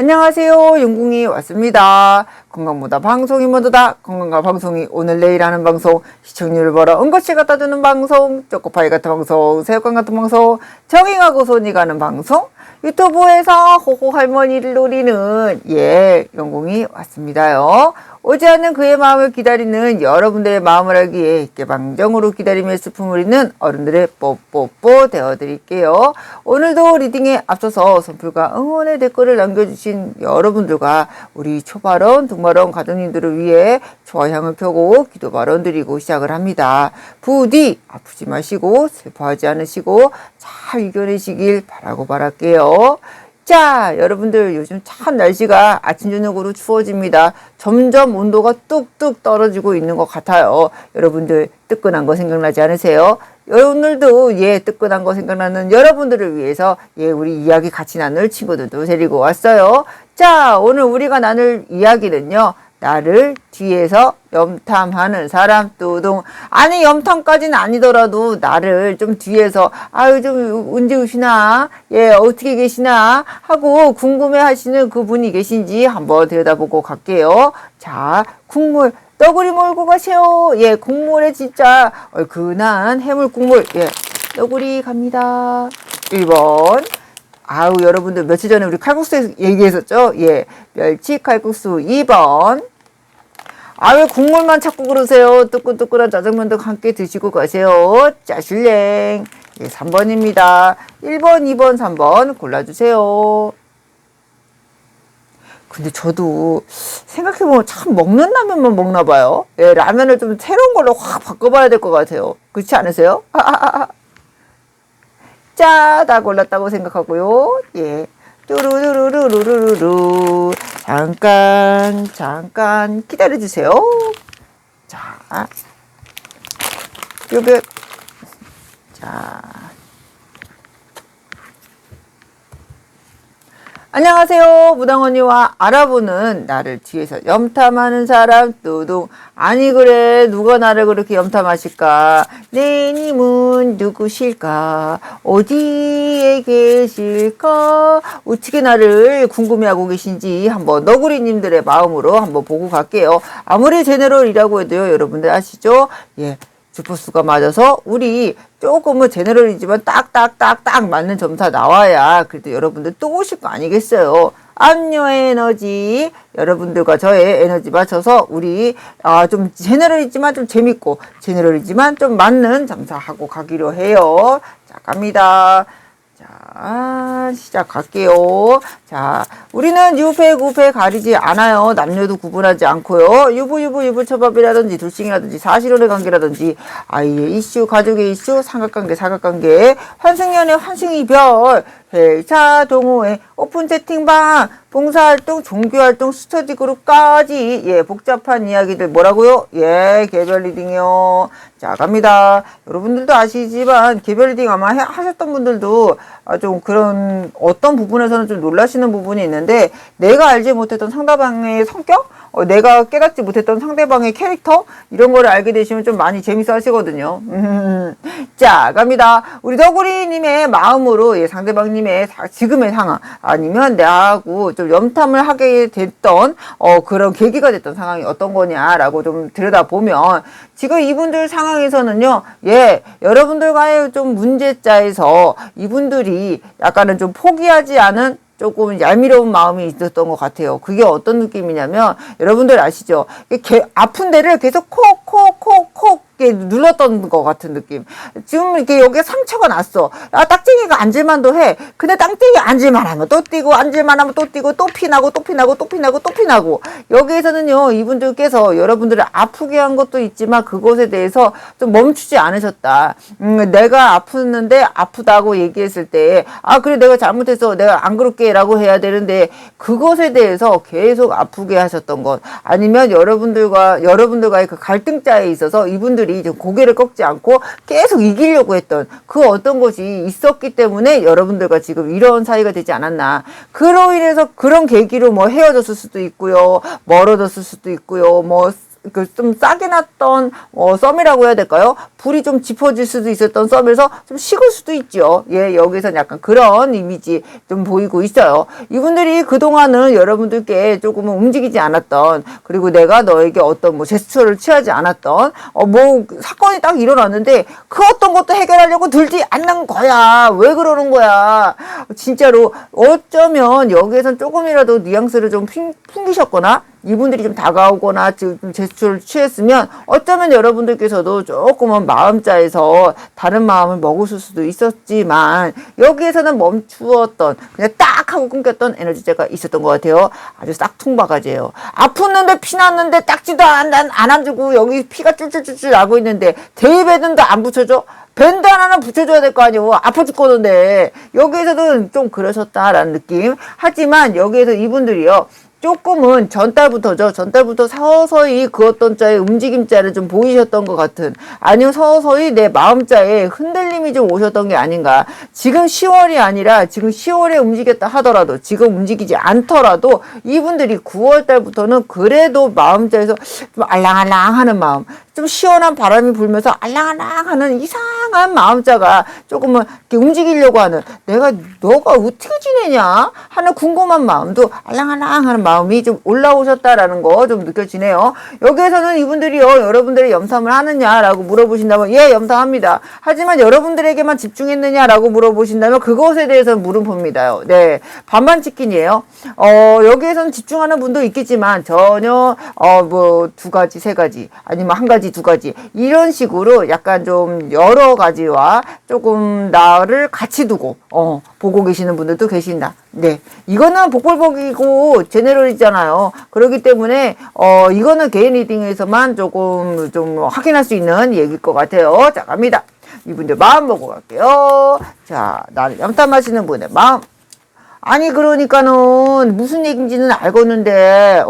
안녕하세요. 용궁이 왔습니다. 건강보다 방송이 먼저다. 건강과 방송이 오늘 내일 하는 방송, 시청률을 벌어 은거치 갖다 주는 방송, 초코파이 같은 방송, 새우깡 같은 방송, 정행하고 손이 가는 방송, 유튜브에서 호호 할머니를 노리는 용궁이 왔습니다요. 오지 않는 그의 마음을 기다리는 여러분들의 마음을 알기에 개방정으로 기다리며 슬픔을 잊는 어른들의 뽀뽀뽀 되어드릴게요. 오늘도 리딩에 앞서서 선풀과 응원의 댓글을 남겨주신 여러분들과 우리 초발언, 동발언 가족님들을 위해 좋아요를 켜고 기도 발언 드리고 시작을 합니다. 부디 아프지 마시고 슬퍼하지 않으시고 잘 이겨내시길 바랄게요. 자, 여러분들 요즘 참 날씨가 아침 저녁으로 추워집니다. 점점 온도가 뚝뚝 떨어지고 있는 것 같아요. 여러분들 뜨끈한 거 생각나지 않으세요? 오늘도 뜨끈한 거 생각나는 여러분들을 위해서 우리 이야기 같이 나눌 친구들도 데리고 왔어요. 자, 오늘 우리가 나눌 이야기는요, 나를 뒤에서 염탐하는 사람 뚜둥. 아니, 염탐까지는 아니더라도 나를 좀 뒤에서 좀 언제 오시나, 어떻게 계시나 하고 궁금해 하시는 그분이 계신지 한번 들여다보고 갈게요. 자, 국물 너구리 몰고 가세요. 국물에 진짜 얼큰한 해물 국물. 너구리 갑니다. 1번. 여러분들 며칠 전에 우리 칼국수에서 얘기했었죠? 멸치 칼국수 2번. 왜 국물만 찾고 그러세요? 뜨끈뜨끈한 짜장면도 함께 드시고 가세요. 짜슐랭. 3번입니다. 1번, 2번, 3번 골라주세요. 근데 저도 생각해보면 참 먹는 라면만 먹나 봐요. 라면을 좀 새로운 걸로 확 바꿔봐야 될 것 같아요. 그렇지 않으세요? 자, 다 골랐다고 생각하고요. 뚜루루루루루루루. 잠깐 기다려주세요. 자, 요በት. 자. 안녕하세요. 무당언니와 알아보는 나를 뒤에서 염탐하는 사람 뚜둥. 아니 그래, 누가 나를 그렇게 염탐하실까? 내 님은 누구실까? 어디에 계실까? 어떻게 나를 궁금해하고 계신지 한번 너구리님들의 마음으로 한번 보고 갈게요. 아무리 제네럴이라고 해도요, 여러분들 아시죠? 주포수가 맞아서 우리 조금은 제너럴이지만 딱딱딱딱 맞는 점수 나와야 그래도 여러분들 또 오실 거 아니겠어요. 암요의 에너지, 여러분들과 저의 에너지 맞춰서 우리 좀 제너럴이지만 좀 재밌고 제너럴이지만 좀 맞는 점수하고 가기로 해요. 자, 갑니다. 자, 시작할게요. 자, 우리는 유배, 구배 가리지 않아요. 남녀도 구분하지 않고요. 유부초밥이라든지 둘싱이라든지 사실혼의 관계라든지 아이의 이슈, 가족의 이슈, 삼각관계, 사각관계, 환승연애, 환승이별, 회사, 동호회, 오픈 채팅방, 봉사활동, 종교활동, 스터디 그룹까지 복잡한 이야기들 뭐라고요? 개별 리딩이요. 자, 갑니다. 여러분들도 아시지만 개별 리딩 아마 하셨던 분들도 좀 그런 어떤 부분에서는 좀 놀라시는 부분이 있는데, 내가 알지 못했던 상대방의 성격? 내가 깨닫지 못했던 상대방의 캐릭터? 이런 거를 알게 되시면 좀 많이 재밌어 하시거든요. 자, 갑니다. 우리 너구리님의 마음으로 상대방님의 지금의 상황, 아니면 나하고 좀 염탐을 하게 됐던 그런 계기가 됐던 상황이 어떤 거냐라고 좀 들여다보면, 지금 이분들 상황에서는요, 여러분들과의 좀 문제자에서 이분들이 약간은 좀 포기하지 않은 조금 얄미로운 마음이 있었던 것 같아요. 그게 어떤 느낌이냐면, 여러분들 아시죠? 아픈 데를 계속 콕 눌렀던 것 같은 느낌. 지금 이렇게 여기에 상처가 났어. 딱쟁이가 앉을만도 해. 근데 딱쟁이 앉을만 하면 또 뛰고, 앉을만 하면 또 뛰고, 또 피나고. 여기에서는요, 이분들께서 여러분들을 아프게 한 것도 있지만 그것에 대해서 좀 멈추지 않으셨다. 내가 아프는데 아프다고 얘기했을 때, 그래, 내가 잘못했어. 내가 안 그럴게. 라고 해야 되는데, 그것에 대해서 계속 아프게 하셨던 것. 아니면 여러분들과의 그 갈등자에 있어서 이분들이 고개를 꺾지 않고 계속 이기려고 했던 그 어떤 것이 있었기 때문에 여러분들과 지금 이런 사이가 되지 않았나. 그로 인해서 그런 계기로 헤어졌을 수도 있고요. 멀어졌을 수도 있고요. 좀 싸게 났던 썸이라고 해야 될까요? 불이 좀 짚어질 수도 있었던 썸에서 좀 식을 수도 있죠. 예, 여기서는 약간 그런 이미지 좀 보이고 있어요. 이분들이 그동안은 여러분들께 조금은 움직이지 않았던, 그리고 내가 너에게 어떤 뭐 제스처를 취하지 않았던 뭐 사건이 딱 일어났는데 그 어떤 것도 해결하려고 들지 않는 거야. 왜 그러는 거야? 진짜로 어쩌면 여기에선 조금이라도 뉘앙스를 좀 풍기셨거나 이분들이 좀 다가오거나 좀 제스처를 취했으면 어쩌면 여러분들께서도 조금은 마음자에서 다른 마음을 먹으실 수도 있었지만 여기에서는 멈추었던, 그냥 딱 하고 끊겼던 에너지제가 있었던 것 같아요. 아주 싹퉁바가지예요. 아팠는데 피났는데 딱지도 안 해주고 여기 피가 쫄쫄쫄쫄 나고 있는데 대입에는도 안 붙여줘? 밴드 하나는 붙여줘야 될 거 아니에요. 아파 죽겠는데. 여기에서는 좀 그러셨다라는 느낌. 하지만 여기에서 이분들이요, 조금은 전달부터죠. 전달부터 서서히 그 어떤 자의 움직임자를 좀 보이셨던 것 같은, 아니면 서서히 내 마음자에 흔들림이 좀 오셨던 게 아닌가. 지금 10월이 아니라 지금 10월에 움직였다 하더라도, 지금 움직이지 않더라도 이분들이 9월 달부터는 그래도 마음자에서 좀 알랑알랑 하는 마음, 좀 시원한 바람이 불면서 알랑알랑 하는 이상한 마음자가 조금은 이렇게 움직이려고 하는, 너가 어떻게 지내냐 하는 궁금한 마음도 알랑알랑 하는 마음이 좀 올라오셨다라는 거 좀 느껴지네요. 여기에서는 이분들이요, 여러분들의 염탐을 하느냐라고 물어보신다면 예, 염탐합니다. 하지만 여러분들에게만 집중했느냐라고 물어보신다면 그것에 대해서는 물음표입니다. 네, 반반 치킨이에요. 여기에서는 집중하는 분도 있겠지만 전혀 뭐 두 가지, 세 가지, 아니면 한 가지, 두 가지, 이런 식으로 약간 좀 여러 가지와 조금 나를 같이 두고 보고 계시는 분들도 계신다. 네, 이거는 복불복이고 제네럴이잖아요. 그렇기 때문에 이거는 개인 리딩에서만 조금 좀 확인할 수 있는 얘기일 것 같아요. 자, 갑니다. 이분들 마음 보고 갈게요. 자, 나를 염탐하시는 분의 마음. 아니, 그러니까는 무슨 얘기인지는 알겠는데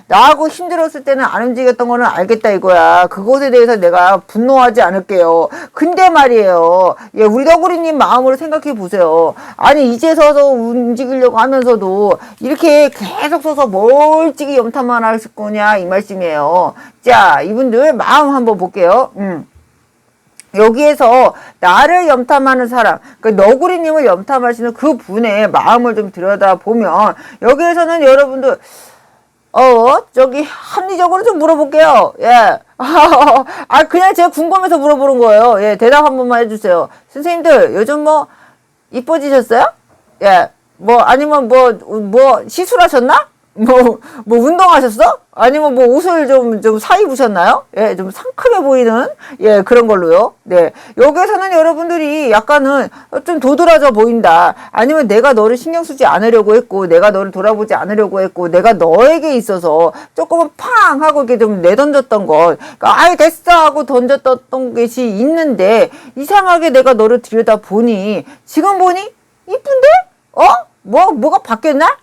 나하고 힘들었을 때는 안 움직였던 거는 알겠다 이거야. 그것에 대해서 내가 분노하지 않을게요. 근데 말이에요, 예, 우리 너구리님 마음으로 생각해 보세요. 아니, 이제 서서 움직이려고 하면서도 이렇게 계속 서서 멀찍이 염탐만 하실 거냐 이 말씀이에요. 자, 이분들 마음 한번 볼게요. 여기에서 나를 염탐하는 사람, 그 너구리님을 염탐하시는 그 분의 마음을 좀 들여다보면 여기에서는 여러분들 저기 합리적으로 좀 물어볼게요. 예. 그냥 제가 궁금해서 물어보는 거예요. 예, 대답 한 번만 해주세요. 선생님들 요즘 뭐 이뻐지셨어요? 예. 뭐 아니면 뭐 시술하셨나? 뭐 운동하셨어? 아니면 뭐 옷을 좀 사 입으셨나요? 예, 좀 상큼해 보이는, 예, 그런 걸로요. 네. 여기에서는 여러분들이 약간은 좀 도드라져 보인다. 아니면 내가 너를 신경 쓰지 않으려고 했고, 내가 너를 돌아보지 않으려고 했고, 내가 너에게 있어서 조금은 팡! 하고 이렇게 좀 내던졌던 것. 그러니까, 아이, 됐어! 하고 던졌던 것이 있는데, 이상하게 내가 너를 들여다 보니, 지금 보니, 이쁜데? 뭐가 바뀌었나?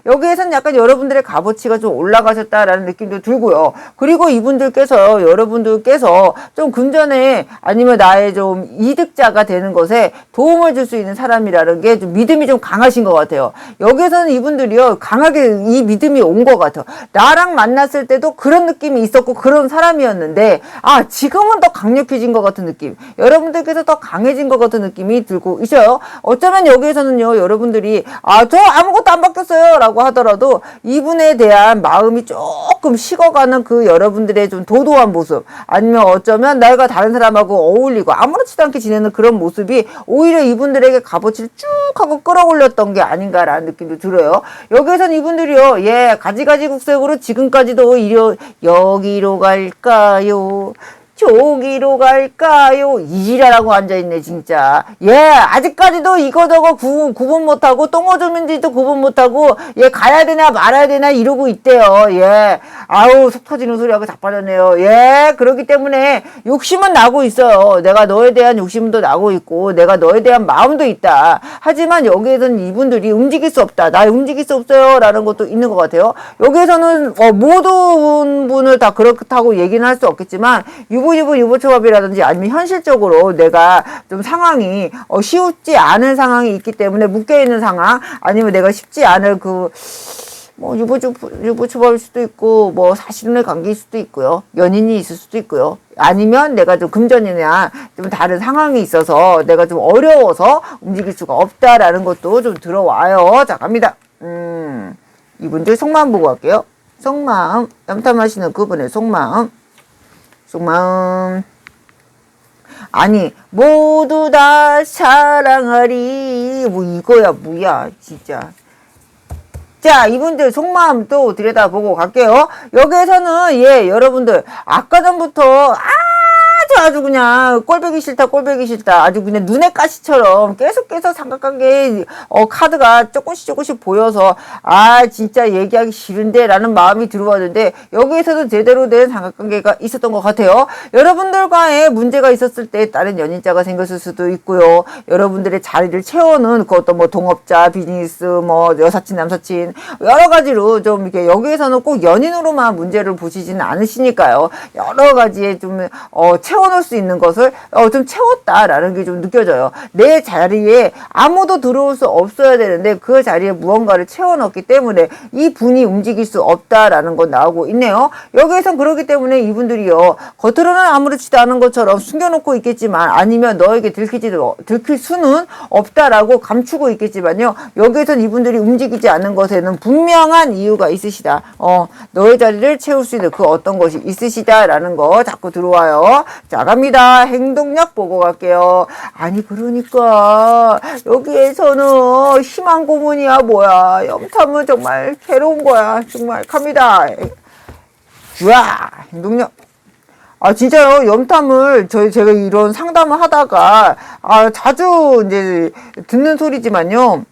여기에서는 약간 여러분들의 값어치가 좀 올라가셨다라는 느낌도 들고요. 그리고 여러분들께서 좀 금전에 아니면 나의 좀 이득자가 되는 것에 도움을 줄 수 있는 사람이라는 게 좀 믿음이 좀 강하신 것 같아요. 여기에서는 이분들이요, 강하게 이 믿음이 온 것 같아요. 나랑 만났을 때도 그런 느낌이 있었고 그런 사람이었는데, 지금은 더 강력해진 것 같은 느낌. 여러분들께서 더 강해진 것 같은 느낌이 들고 있어요. 어쩌면 여기에서는요, 여러분들이 저 아무것도 안 바뀌었어요 라고 하더라도 이분에 대한 마음이 조금 식어가는 그 여러분들의 좀 도도한 모습, 아니면 어쩌면 내가 다른 사람하고 어울리고 아무렇지도 않게 지내는 그런 모습이 오히려 이분들에게 값어치를 쭉 하고 끌어올렸던 게 아닌가라는 느낌도 들어요. 여기에선 이분들이요, 예, 가지가지 국색으로 지금까지도 여기로 갈까요? 저기로 갈까요? 이지라라고 앉아있네, 진짜. 예, 아직까지도 이거저거 구분 못하고, 똥오줌인지도 구분 못하고, 예, 가야 되나 말아야 되나 이러고 있대요. 예, 속 터지는 소리하고 자빠졌네요. 예, 그렇기 때문에 욕심은 나고 있어요. 내가 너에 대한 욕심도 나고 있고, 내가 너에 대한 마음도 있다. 하지만 여기에서는 이분들이 움직일 수 없다. 나 움직일 수 없어요. 라는 것도 있는 것 같아요. 여기에서는, 모든 분을 다 그렇다고 얘기는 할 수 없겠지만, 유부초밥이라든지 아니면 현실적으로 내가 좀 상황이 쉽지 않은 상황이 있기 때문에 묶여있는 상황, 아니면 내가 쉽지 않을 뭐 유부초밥일 수도 있고 뭐 사실혼의 관계일 수도 있고요. 연인이 있을 수도 있고요. 아니면 내가 좀 금전이나 좀 다른 상황이 있어서 내가 좀 어려워서 움직일 수가 없다라는 것도 좀 들어와요. 자, 갑니다. 이분들 속마음 보고 갈게요. 속마음, 염탐하시는 그분의 속마음. 아니, 모두 다 사랑하리. 뭐 이거야 뭐야 진짜. 자, 이분들 속마음 또 들여다보고 갈게요. 여기에서는 예, 여러분들 아까 전부터 아주 그냥 꼴보기 싫다 아주 그냥 눈의 가시처럼 계속해서 삼각관계 카드가 조금씩 보여서 진짜 얘기하기 싫은데 라는 마음이 들어왔는데, 여기에서도 제대로 된 삼각관계가 있었던 것 같아요. 여러분들과의 문제가 있었을 때 다른 연인자가 생겼을 수도 있고요. 여러분들의 자리를 채우는 그 어떤 뭐 동업자, 비즈니스, 뭐 여사친, 남사친 여러 가지로 좀 이렇게, 여기에서는 꼭 연인으로만 문제를 보시지는 않으시니까요. 여러 가지에 좀 채워놓을 수 있는 것을 좀 채웠다라는 게 좀 느껴져요. 내 자리에 아무도 들어올 수 없어야 되는데 그 자리에 무언가를 채워넣기 때문에 이 분이 움직일 수 없다라는 건 나오고 있네요. 여기에선 그렇기 때문에 이분들이요, 겉으로는 아무렇지도 않은 것처럼 숨겨놓고 있겠지만, 아니면 너에게 들킬 수는 없다라고 감추고 있겠지만요, 여기에선 이분들이 움직이지 않는 것에는 분명한 이유가 있으시다. 너의 자리를 채울 수 있는 그 어떤 것이 있으시다라는 거 자꾸 들어와요. 자, 갑니다. 행동력 보고 갈게요. 아니, 그러니까 여기에서는 희망 고문이야 뭐야. 염탐은 정말 괴로운 거야. 정말 갑니다. 자, 행동력. 진짜요. 염탐을 제가 이런 상담을 하다가 자주 이제 듣는 소리지만요,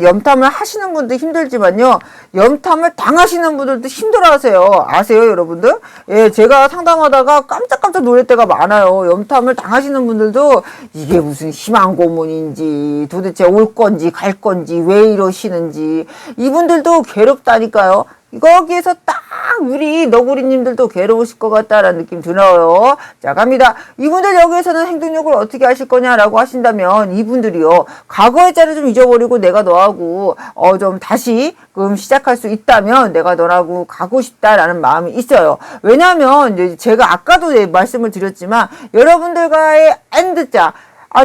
염탐을 하시는 분도 힘들지만요, 염탐을 당하시는 분들도 힘들어하세요. 아세요, 여러분들? 예, 제가 상담하다가 깜짝깜짝 놀랄 때가 많아요. 염탐을 당하시는 분들도 이게 무슨 희망 고문인지, 도대체 올 건지 갈 건지, 왜 이러시는지, 이분들도 괴롭다니까요. 거기에서 딱 우리 너구리님들도 괴로우실 것 같다라는 느낌 들어요. 자, 갑니다. 이분들 여기에서는 행동력을 어떻게 하실 거냐라고 하신다면, 이분들이요, 과거의 자를 좀 잊어버리고 내가 너하고 좀 다시 시작할 수 있다면 내가 너하고 가고 싶다라는 마음이 있어요. 왜냐하면 이제 제가 아까도 말씀을 드렸지만, 여러분들과의 엔드자,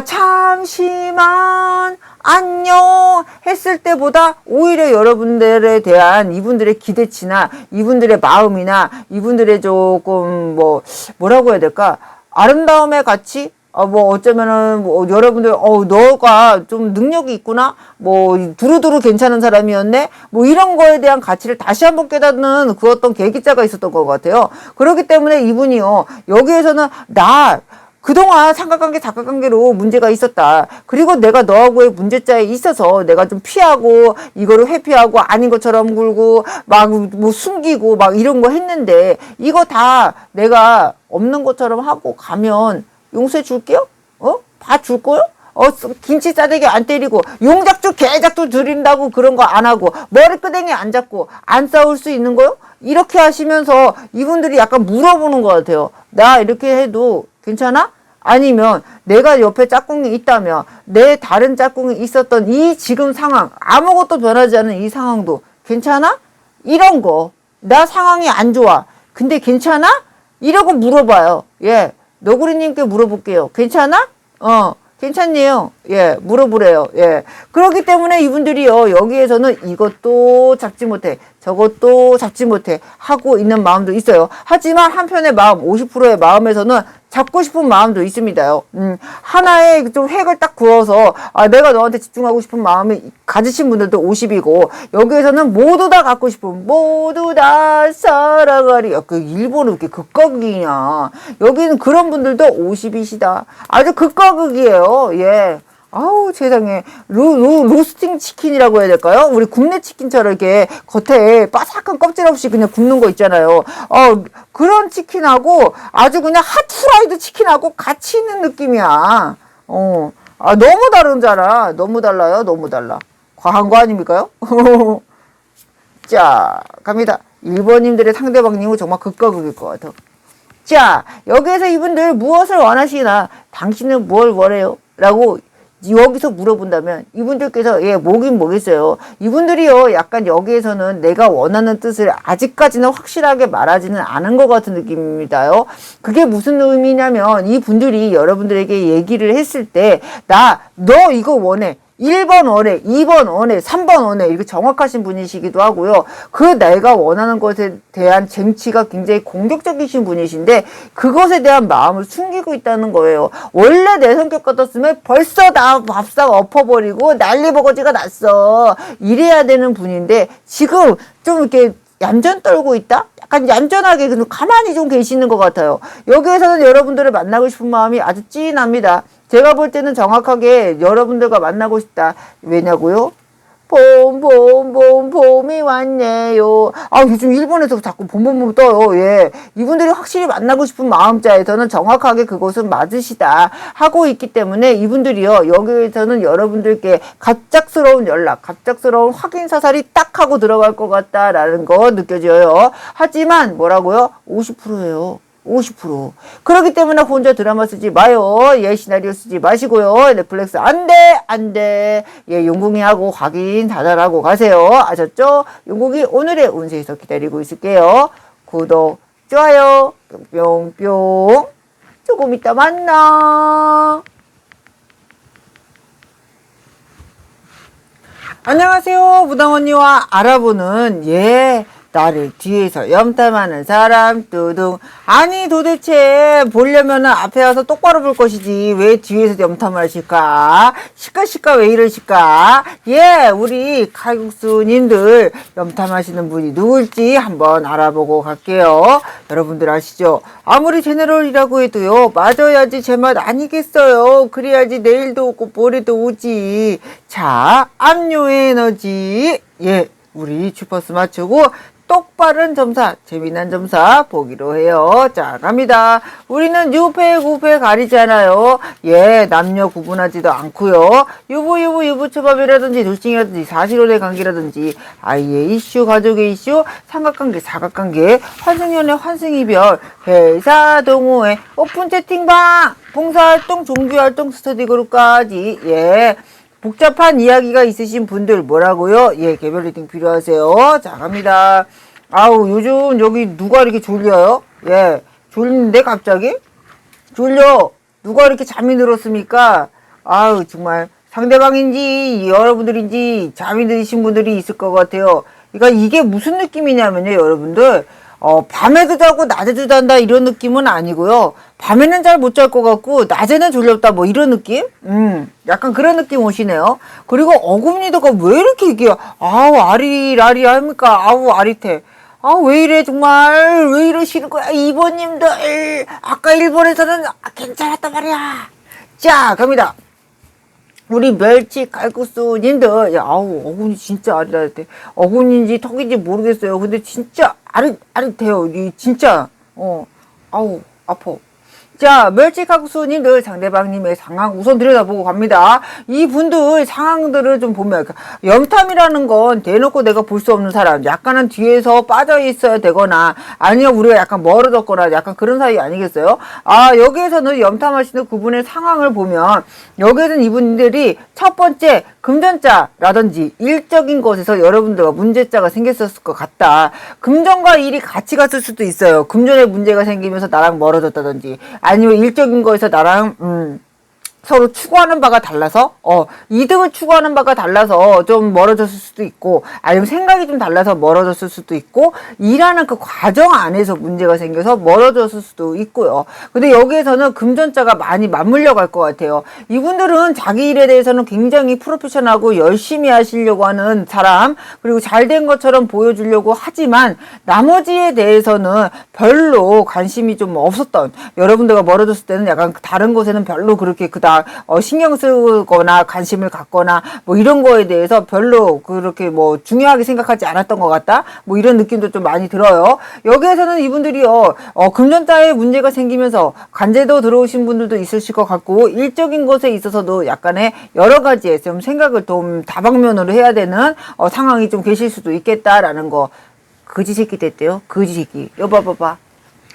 잠시만 안녕 했을 때보다 오히려 여러분들에 대한 이분들의 기대치나 이분들의 마음이나 이분들의 조금 뭐라고 해야 될까, 아름다움의 가치, 어쩌면은 여러분들 너가 좀 능력이 있구나, 두루두루 괜찮은 사람이었네, 이런 거에 대한 가치를 다시 한번 깨닫는 그 어떤 계기자가 있었던 것 같아요. 그렇기 때문에 이분이요, 여기에서는 그동안 삼각관계로 문제가 있었다. 그리고 내가 너하고의 문제자에 있어서 내가 좀 피하고 이거를 회피하고 아닌 것처럼 굴고 숨기고 이런 거 했는데, 이거 다 내가 없는 것처럼 하고 가면 용서해 줄게요? 봐줄 거요? 김치 싸대기 안 때리고 용작주 개작주 드린다고 그런 거 안 하고 머리끄댕이 안 잡고 안 싸울 수 있는 거요? 이렇게 하시면서 이분들이 약간 물어보는 것 같아요. 나 이렇게 해도 괜찮아? 아니면 내가 옆에 짝꿍이 있다면 내 다른 짝꿍이 있었던 이 지금 상황, 아무것도 변하지 않은 이 상황도 괜찮아? 이런 거. 나 상황이 안 좋아. 근데 괜찮아? 이러고 물어봐요. 예. 너구리님께 물어볼게요. 괜찮아? 괜찮네요. 예, 물어보래요. 예. 그렇기 때문에 이분들이요, 여기에서는 이것도 잡지 못해, 저것도 잡지 못해 하고 있는 마음도 있어요. 하지만 한편의 마음, 50%의 마음에서는 잡고 싶은 마음도 있습니다요. 하나의 좀 획을 딱 그어서 내가 너한테 집중하고 싶은 마음을 가지신 분들도 50이고, 여기에서는 모두 다 갖고 싶은, 모두 다 사랑하리. 일본은 이렇게 극과극이냐. 여기는 그런 분들도 50이시다. 아주 극과극이에요. 예. 아우, 세상에. 로스팅 치킨이라고 해야 될까요? 우리 굽네 치킨처럼 이렇게 겉에 바삭한 껍질 없이 그냥 굽는 거 있잖아요. 그런 치킨하고 아주 그냥 핫프라이드 치킨하고 같이 있는 느낌이야. 너무 다르잖아. 너무 달라요. 너무 달라. 과한 거 아닙니까요? 자, 갑니다. 1번님들의 상대방님은 정말 극과 극일 것 같아. 자, 여기에서 이분들 무엇을 원하시나? 당신은 뭘 원해요? 라고 여기서 물어본다면 이분들께서 뭐긴 뭐겠어요. 이분들이요 약간 여기에서는 내가 원하는 뜻을 아직까지는 확실하게 말하지는 않은 것 같은 느낌입니다요. 그게 무슨 의미냐면 이분들이 여러분들에게 얘기를 했을 때 너 이거 원해. 1번 원해, 2번 원해, 3번 원해 이렇게 정확하신 분이시기도 하고요. 그 내가 원하는 것에 대한 쟁취가 굉장히 공격적이신 분이신데 그것에 대한 마음을 숨기고 있다는 거예요. 원래 내 성격 같았으면 벌써 나 밥상 엎어버리고 난리버거지가 났어. 이래야 되는 분인데 지금 좀 이렇게 얌전 떨고 있다? 약간 얌전하게 그냥 가만히 좀 계시는 것 같아요. 여기에서는 여러분들을 만나고 싶은 마음이 아주 찐합니다. 제가 볼 때는 정확하게 여러분들과 만나고 싶다. 왜냐고요? 봄이 왔네요. 요즘 일본에서 자꾸 봄 떠요. 예. 이분들이 확실히 만나고 싶은 마음자에서는 정확하게 그것은 맞으시다 하고 있기 때문에 이분들이요. 여기에서는 여러분들께 갑작스러운 연락, 갑작스러운 확인 사살이 딱 하고 들어갈 것 같다라는 거 느껴져요. 하지만 뭐라고요? 50%예요. 50%. 그렇기 때문에 혼자 드라마 쓰지 마요. 시나리오 쓰지 마시고요. 넷플릭스 안 돼. 용궁이하고 확인 다잘하고 가세요. 아셨죠? 용궁이 오늘의 운세에서 기다리고 있을게요. 구독, 좋아요, 뿅뿅. 조금 이따 만나. 안녕하세요. 무당언니와 알아보는 나를 뒤에서 염탐하는 사람 뚜둥. 아니 도대체 보려면은 앞에 와서 똑바로 볼 것이지 왜 뒤에서 염탐을 하실까? 시까 왜 이러실까? 우리 칼국수님들 염탐하시는 분이 누굴지 한번 알아보고 갈게요. 여러분들 아시죠? 아무리 제네럴이라고 해도요 맞아야지 제맛 아니겠어요. 그래야지 내일도 오고 모레도 오지. 자, 압류의 에너지 우리 주파수 맞추고 똑바른 점사, 재미난 점사 보기로 해요. 자, 갑니다. 우리는 유패, 구패 가리잖아요. 남녀 구분하지도 않고요. 유부초밥이라든지 돌싱이라든지 사실혼의 관계라든지 아이의 이슈, 가족의 이슈, 삼각관계, 사각관계, 환승연애, 환승이별, 회사, 동호회, 오픈 채팅방, 봉사활동, 종교활동, 스터디그룹까지 복잡한 이야기가 있으신 분들 뭐라고요? 개별 리딩 필요하세요. 자, 갑니다. 요즘 여기 누가 이렇게 졸려요? 졸리는데 갑자기? 졸려. 누가 이렇게 잠이 들었습니까? 정말 상대방인지 여러분들인지 잠이 드신 분들이 있을 것 같아요. 그러니까 이게 무슨 느낌이냐면요, 여러분들. 밤에도 자고 낮에도 잔다 이런 느낌은 아니고요. 밤에는 잘 못 잘 것 같고 낮에는 졸렸다 뭐 이런 느낌? 약간 그런 느낌 오시네요. 그리고 어금니도가 왜 이렇게 이게 아리라리 합니까? 아릿해. 왜 이래 정말 왜 이러시는 거야 이번님들. 아까 일본에서는 괜찮았단 말이야. 자, 갑니다. 우리 멸치 칼국수님들 어금니 진짜 아리라리. 어금니인지 턱인지 모르겠어요. 근데 진짜 아릿해요. 이 진짜 아파. 자, 멸치 칼국수님들 상대방님의 상황 우선 들여다보고 갑니다. 이분들 상황들을 좀 보면 염탐이라는 건 대놓고 내가 볼 수 없는 사람, 약간은 뒤에서 빠져 있어야 되거나 아니면 우리가 약간 멀어졌거나 약간 그런 사이 아니겠어요? 여기에서는 염탐하시는 그분의 상황을 보면 여기에는 이분들이 첫 번째 금전자라든지 일적인 것에서 여러분들과 문제자가 생겼을 것 같다. 금전과 일이 같이 갔을 수도 있어요. 금전에 문제가 생기면서 나랑 멀어졌다든지 아니면 일적인 거에서 나랑 서로 추구하는 바가 달라서 이득을 추구하는 바가 달라서 좀 멀어졌을 수도 있고 아니면 생각이 좀 달라서 멀어졌을 수도 있고 일하는 그 과정 안에서 문제가 생겨서 멀어졌을 수도 있고요. 근데 여기에서는 금전자가 많이 맞물려 갈 것 같아요. 이분들은 자기 일에 대해서는 굉장히 프로페셔널하고 열심히 하시려고 하는 사람, 그리고 잘된 것처럼 보여주려고 하지만 나머지에 대해서는 별로 관심이 좀 없었던, 여러분들과 멀어졌을 때는 약간 다른 곳에는 별로 그렇게 그닥 신경 쓰거나 관심을 갖거나 뭐 이런 거에 대해서 별로 그렇게 뭐 중요하게 생각하지 않았던 것 같다, 뭐 이런 느낌도 좀 많이 들어요. 여기에서는 이분들이요 금전자에 문제가 생기면서 관제도 들어오신 분들도 있으실 것 같고 일적인 것에 있어서도 약간의 여러 가지에 좀 생각을 좀 다방면으로 해야 되는 상황이 좀 계실 수도 있겠다라는 거. 거지 새끼 됐대요. 거지 새끼. 여봐봐봐.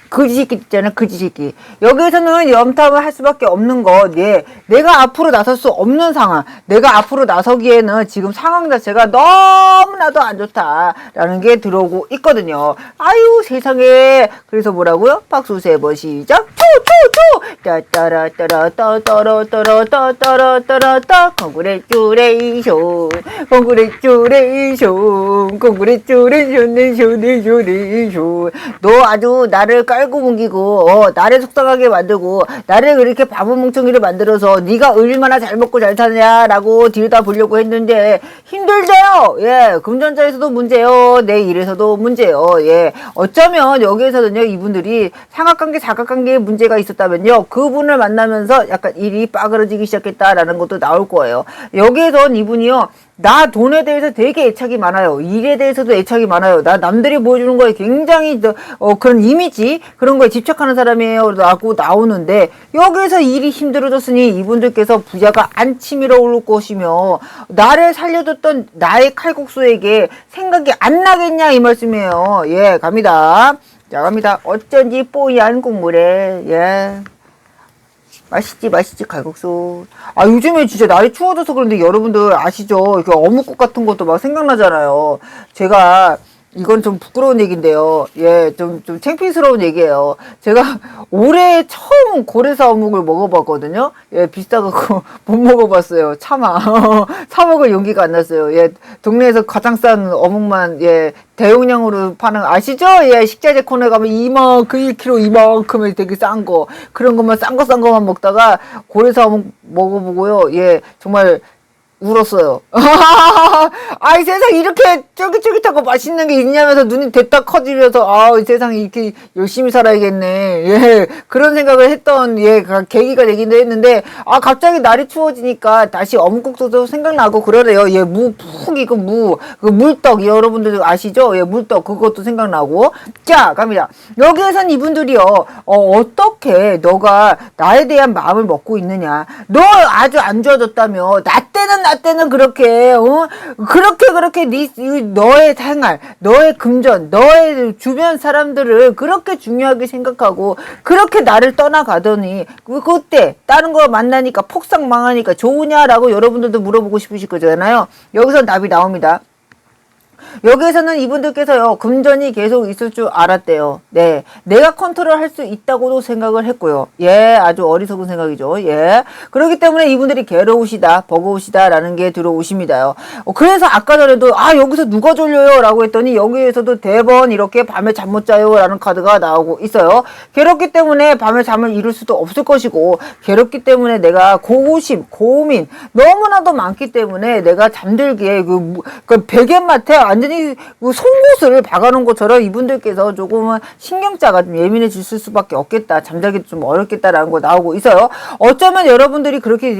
그지 새끼 있잖아, 그지 새끼. 여기에서는 염탐을 할 수밖에 없는 것, 예. 내가 앞으로 나설 수 없는 상황, 내가 앞으로 나서기에는 지금 상황 자체가 너무나도 안 좋다라는 게 들어오고 있거든요. 아유, 세상에. 그래서 뭐라고요? 박수 세 번 시작. 투투투! 따따라따라따따라따라따라따라따 Congratulation, Congratulation, Congratulation. 너 아주 나를 깔고 뭉기고 나를 속상하게 만들고 나를 그렇게 바보 멍청이를 만들어서 네가 얼마나 잘 먹고 잘 사냐라고 들여다보려고 했는데 힘들대요. 예, 금전자에서도 문제요, 내 일에서도 문제요. 예, 어쩌면 여기에서는요, 이분들이 삼각관계 사각관계에 문제가 있었다면요, 그분을 만나면서 약간 일이 빠그러지기 시작했다라는 것도 나올 거예요. 여기에선 이분이요, 나 돈에 대해서 되게 애착이 많아요. 일에 대해서도 애착이 많아요. 나 남들이 보여주는 거에 굉장히 그런 이미지 그런 거에 집착하는 사람이에요 라고 나오는데, 여기에서 일이 힘들어졌으니 이분들께서 부자가 안 치밀어 오를 것이며 나를 살려줬던 나의 칼국수에게 생각이 안 나겠냐 이 말씀이에요. 예, 갑니다. 자, 갑니다. 어쩐지 뽀얀 국물에, 예, 맛있지 칼국수. 아, 요즘에 진짜 날이 추워져서 그런데 여러분들 아시죠? 이렇게 어묵국 같은 것도 막 생각나잖아요. 제가 이건 좀 부끄러운 얘기인데요. 예, 좀 창피스러운 얘기예요. 제가 올해 처음 고래사 어묵을 먹어봤거든요. 예, 비싸갖고 못 먹어봤어요. 차마. 사 먹을 용기가 안 났어요. 예, 동네에서 가장 싼 어묵만, 예, 대용량으로 파는, 아시죠? 예, 식자재 코너에 가면 그 1kg 이만큼의 되게 싼 거. 그런 것만 싼 거만 먹다가 고래사 어묵 먹어보고요. 예, 정말 울었어요. 아이, 세상 이렇게 쫄깃쫄깃하고 맛있는 게 있냐면서 눈이 됐다 커지면서, 아, 세상에 이렇게 열심히 살아야겠네. 예, 그런 생각을 했던, 예, 계기가 되기도 했는데, 아, 갑자기 날이 추워지니까 다시 어묵국도 생각나고 그러네요. 예, 푹 익은 그 물떡, 여러분들 아시죠? 예, 물떡, 그것도 생각나고. 자, 갑니다. 여기에선 이분들이요, 어떻게 너가 나에 대한 마음을 먹고 있느냐. 너 아주 안 좋아졌다며. 나 때는 그렇게, 그렇게 너의 생활, 너의 금전, 너의 주변 사람들을 그렇게 중요하게 생각하고 그렇게 나를 떠나가더니 그때 다른 거 만나니까 폭삭 망하니까 좋으냐라고 여러분들도 물어보고 싶으실 거잖아요. 여기서 답이 나옵니다. 여기에서는 이분들께서요, 금전이 계속 있을 줄 알았대요. 네, 내가 컨트롤 할 수 있다고도 생각을 했고요. 예, 아주 어리석은 생각이죠. 예, 그렇기 때문에 이분들이 괴로우시다, 버거우시다 라는 게 들어오십니다요. 그래서 아까 전에도 여기서 누가 졸려요 라고 했더니 여기에서도 대번 이렇게 밤에 잠 못 자요 라는 카드가 나오고 있어요. 괴롭기 때문에 밤에 잠을 이룰 수도 없을 것이고, 괴롭기 때문에 내가 고심, 고민 너무나도 많기 때문에 내가 잠들기에 그 베갯마트에 완전히 송곳을 박아놓은 것처럼 이분들께서 조금은 신경자가 좀 예민해질 수밖에 없겠다. 잠자기도 좀 어렵겠다라는 거 나오고 있어요. 어쩌면 여러분들이 그렇게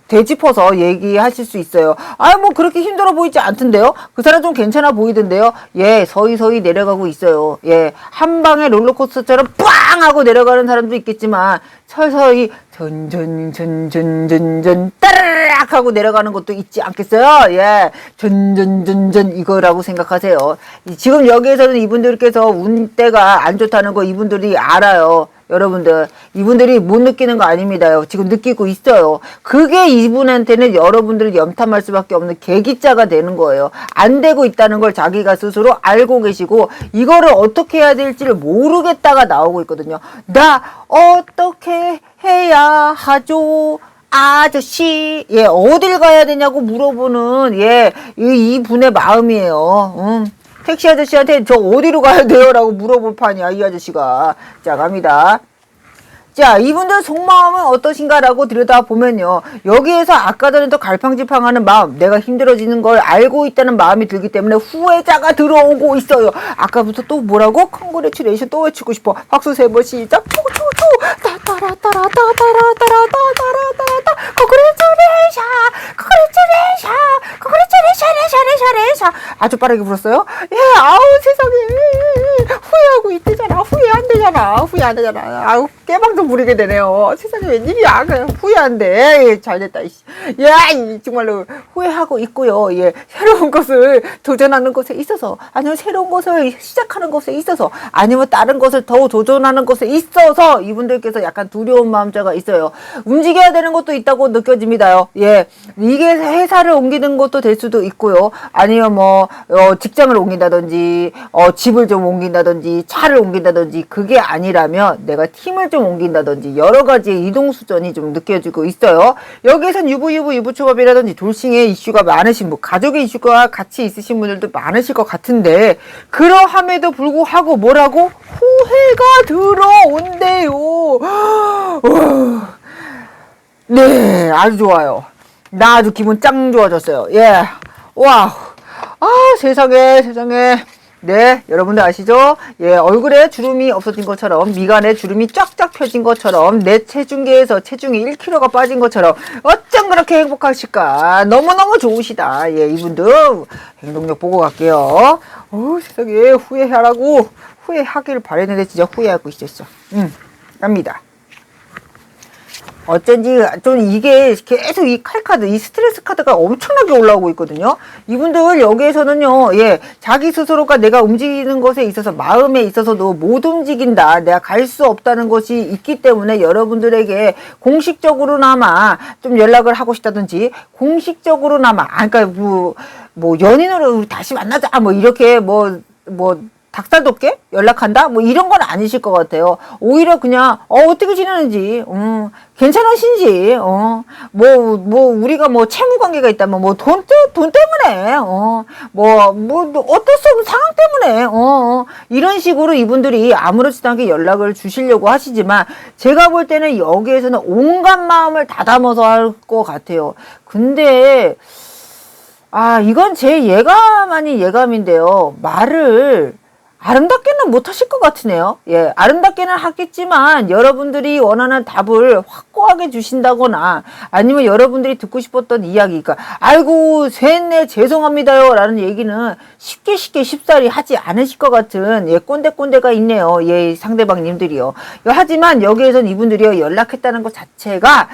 되짚어서 얘기하실 수 있어요. 뭐 그렇게 힘들어 보이지 않던데요? 그 사람 좀 괜찮아 보이던데요? 예, 서서히 내려가고 있어요. 예, 한 방에 롤러코스터처럼 빵 하고 내려가는 사람도 있겠지만 서서히 전전전전전전 따르락 하고 내려가는 것도 있지 않겠어요? 예, 전전전전 이거라고 생각하세요. 지금 여기에서는 이분들께서 운때가 안 좋다는 거 이분들이 알아요. 여러분들, 이분들이 못 느끼는 거 아닙니다요. 지금 느끼고 있어요. 그게 이분한테는 여러분들을 염탐할 수밖에 없는 계기자가 되는 거예요. 안 되고 있다는 걸 자기가 스스로 알고 계시고 이거를 어떻게 해야 될지를 모르겠다가 나오고 있거든요. 나 어떻게 해야 하죠? 아저씨, 예, 어딜 가야 되냐고 물어보는, 예, 이 분의 마음이에요. 택시 아저씨한테 저 어디로 가야 돼요? 라고 물어볼 판이야, 이 아저씨가. 자, 갑니다. 자, 이분들 속마음은 어떠신가 라고 들여다보면요, 여기에서 아까 전에 또 갈팡질팡하는 마음, 내가 힘들어지는 걸 알고 있다는 마음이 들기 때문에 후회자가 들어오고 있어요. 아까부터 또 뭐라고? 컨그레츄레이션 또 외치고 싶어. 박수 세 번 시작. 초초초 따따라따라따따라따라따라따라따 컨그레츄레이션 컨그레츄레이션 컨그레츄레이션 아주 빠르게 불었어요. 예, 아우 세상에 후회하고 이때잖아. 후회 안 되잖아. 후회 안 되잖아. 아우, 깨방정 부리게 되네요. 세상에 웬일이야. 그냥 후회 안 돼. 예, 잘 됐다. 야, 정말로 후회하고 있고요. 예, 새로운 것을 도전하는 것에 있어서, 아니면 새로운 것을 시작하는 것에 있어서, 아니면 다른 것을 더 도전하는 것에 있어서 이분들께서 약간 두려운 마음자가 있어요. 움직여야 되는 것도 있다고 느껴집니다요. 예, 이게 회사를 옮기는 것도 될 수도 있고요. 아니면 뭐 직장을 옮긴다든지 집을 좀 옮긴다든지 차를 옮긴다든지, 그게 아니라면 내가 팀을 좀 옮긴다든지 여러 가지의 이동 수전이 좀 느껴지고 있어요. 여기에선 유부초밥이라든지 돌싱의 이슈가 많으신 분, 가족의 이슈가 같이 있으신 분들도 많으실 것 같은데, 그러함에도 불구하고 뭐라고? 후회가 들어온대요. 네, 아주 좋아요. 나 아주 기분 짱 좋아졌어요. 예. 와우. 아, 세상에. 네, 여러분들 아시죠? 예, 얼굴에 주름이 없어진 것처럼, 미간에 주름이 쫙쫙 펴진 것처럼, 내 체중계에서 체중이 1kg가 빠진 것처럼, 어쩜 그렇게 행복하실까? 너무너무 좋으시다. 예, 이분들 행동력 보고 갈게요. 세상에, 후회하기를 바랬는데 진짜 후회하고 있었어. 갑니다. 어쩐지 좀 이게 계속 이 칼카드, 이 스트레스 카드가 엄청나게 올라오고 있거든요. 이분들 여기에서는요, 예, 자기 스스로가 내가 움직이는 것에 있어서, 마음에 있어서도 못 움직인다, 내가 갈 수 없다는 것이 있기 때문에 여러분들에게 공식적으로나마 좀 연락을 하고 싶다든지, 공식적으로나마, 그러니까 뭐 연인으로 다시 만나자, 뭐 이렇게 닭살 돋게 연락한다? 뭐 이런 건 아니실 것 같아요. 오히려 그냥 어떻게 지내는지, 괜찮으신지, 우리가 채무 관계가 있다면 돈 때문에, 어쩔 수 없는 상황 때문에, 이런 식으로 이분들이 아무렇지도 않게 연락을 주시려고 하시지만, 제가 볼 때는 여기에서는 온갖 마음을 다 담아서 할 것 같아요. 근데 이건 제 예감 아닌 예감인데요. 말을 아름답게는 못하실 것 같으네요. 예, 아름답게는 하겠지만 여러분들이 원하는 답을 확고하게 주신다거나, 아니면 여러분들이 듣고 싶었던 이야기가, 아이고 쇠했네 죄송합니다요 라는 얘기는 쉽사리 하지 않으실 것 같은, 예, 꼰대가 있네요. 예, 상대방님들이요. 하지만 여기에선 이분들이요, 연락했다는 것 자체가,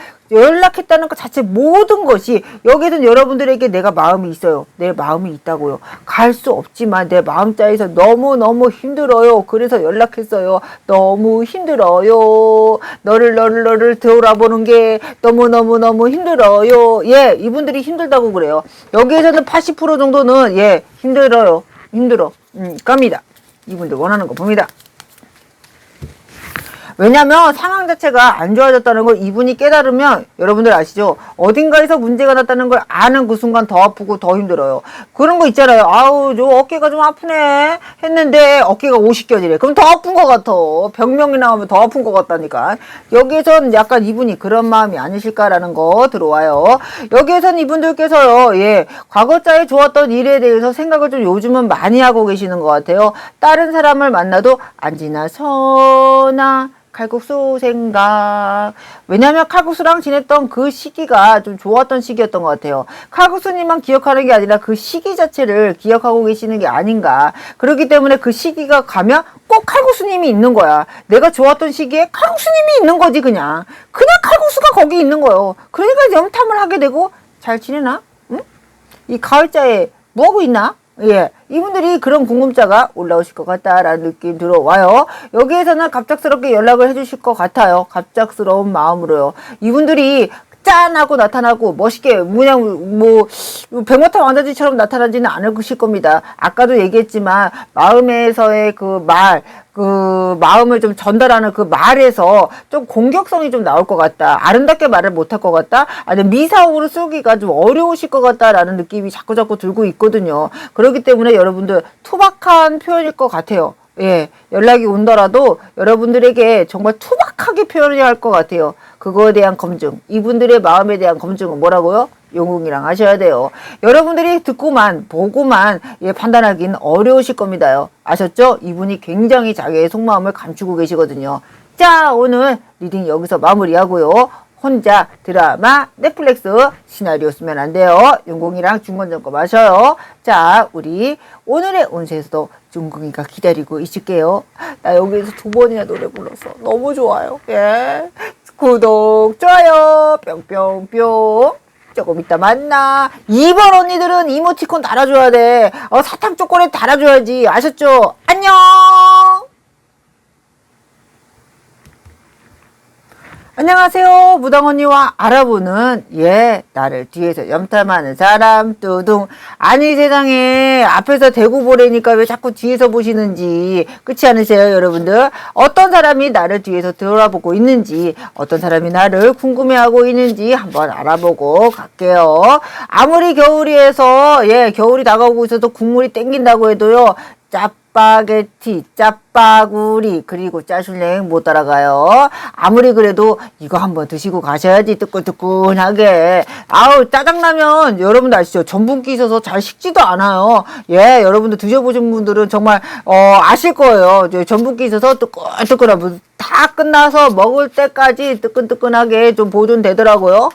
모든 것이, 여기에는 여러분들에게 내가 마음이 있어요. 내 마음이 있다고요. 갈 수 없지만 내 마음자에서 너무너무 힘들어요. 그래서 연락했어요. 너무 힘들어요. 너를 돌아보는 게 너무너무 힘들어요. 예, 이분들이 힘들다고 그래요. 여기에서는 80% 정도는, 예, 힘들어. 갑니다. 이분들 원하는 거 봅니다. 왜냐면 상황 자체가 안 좋아졌다는 걸 이분이 깨달으면, 여러분들 아시죠? 어딘가에서 문제가 났다는 걸 아는 그 순간 더 아프고 더 힘들어요. 그런 거 있잖아요. 아우, 저 어깨가 좀 아프네 했는데 어깨가 50겨지래. 그럼 더 아픈 것 같아. 병명이 나오면 더 아픈 것 같다니까. 여기에선 약간 이분이 그런 마음이 아니실까라는 거 들어와요. 여기에선 이분들께서요, 예, 과거자에 좋았던 일에 대해서 생각을 좀 요즘은 많이 하고 계시는 것 같아요. 다른 사람을 만나도 안 지나서나 칼국수 생각. 왜냐면 칼국수랑 지냈던 그 시기가 좀 좋았던 시기였던 것 같아요. 칼국수님만 기억하는 게 아니라 그 시기 자체를 기억하고 계시는 게 아닌가. 그렇기 때문에 그 시기가 가면 꼭 칼국수님이 있는 거야. 내가 좋았던 시기에 칼국수님이 있는 거지. 그냥 칼국수가 거기 있는 거예요. 그러니까 염탐을 하게 되고, 잘 지내나? 응? 이 가을자에 뭐하고 있나? 예, 이분들이 그런 궁금자가 올라오실 것 같다라는 느낌 들어와요. 여기에서는 갑작스럽게 연락을 해주실 것 같아요. 갑작스러운 마음으로요. 이분들이 짠하고 나타나고 멋있게 그냥 백마탄 왕자지처럼 나타나지는 않으실 겁니다. 아까도 얘기했지만 마음에서의 마음을 좀 전달하는 그 말에서 좀 공격성이 좀 나올 것 같다. 아름답게 말을 못할 것 같다. 아니면 미사오로 쓰기가 좀 어려우실 것 같다라는 느낌이 자꾸 들고 있거든요. 그렇기 때문에 여러분들 투박한 표현일 것 같아요. 예, 연락이 온더라도 여러분들에게 정말 투박하게 표현해야 할 것 같아요. 그거에 대한 검증, 이분들의 마음에 대한 검증은 뭐라고요? 용궁이랑 하셔야 돼요. 여러분들이 듣고만 보고만, 예, 판단하기는 어려우실 겁니다요. 아셨죠? 이분이 굉장히 자기의 속마음을 감추고 계시거든요. 자, 오늘 리딩 여기서 마무리하고요. 혼자 드라마 넷플릭스 시나리오 쓰면 안 돼요. 용궁이랑 중간점검 하셔요. 자, 우리 오늘의 운세에서도 중궁이가 기다리고 있을게요. 나 여기서 2번이나 노래 불렀어. 너무 좋아요. 예. 구독, 좋아요, 뿅뿅뿅. 조금 이따 만나. 2번 언니들은 이모티콘 달아줘야 돼. 사탕 초콜릿 달아줘야지. 아셨죠? 안녕! 안녕하세요. 무당언니와 알아보는 나를 뒤에서 염탐하는 사람 뚜둥. 아니 세상에 앞에서 대고 보라니까 왜 자꾸 뒤에서 보시는지. 그렇지 않으세요 여러분들? 어떤 사람이 나를 뒤에서 돌아보고 있는지, 어떤 사람이 나를 궁금해하고 있는지 한번 알아보고 갈게요. 아무리 겨울이에서 겨울이 다가오고 있어도 국물이 땡긴다고 해도요, 짜파게티, 짜파구리, 그리고 짜술랭 못 따라가요. 아무리 그래도 이거 한번 드시고 가셔야지, 뜨끈뜨끈하게. 아우, 짜장라면 여러분들 아시죠? 전분기 있어서 잘 식지도 않아요. 여러분들 드셔보신 분들은 정말 아실 거예요. 전분기 있어서 뜨끈뜨끈하고 다 끝나서 먹을 때까지 뜨끈뜨끈하게 좀 보존되더라고요.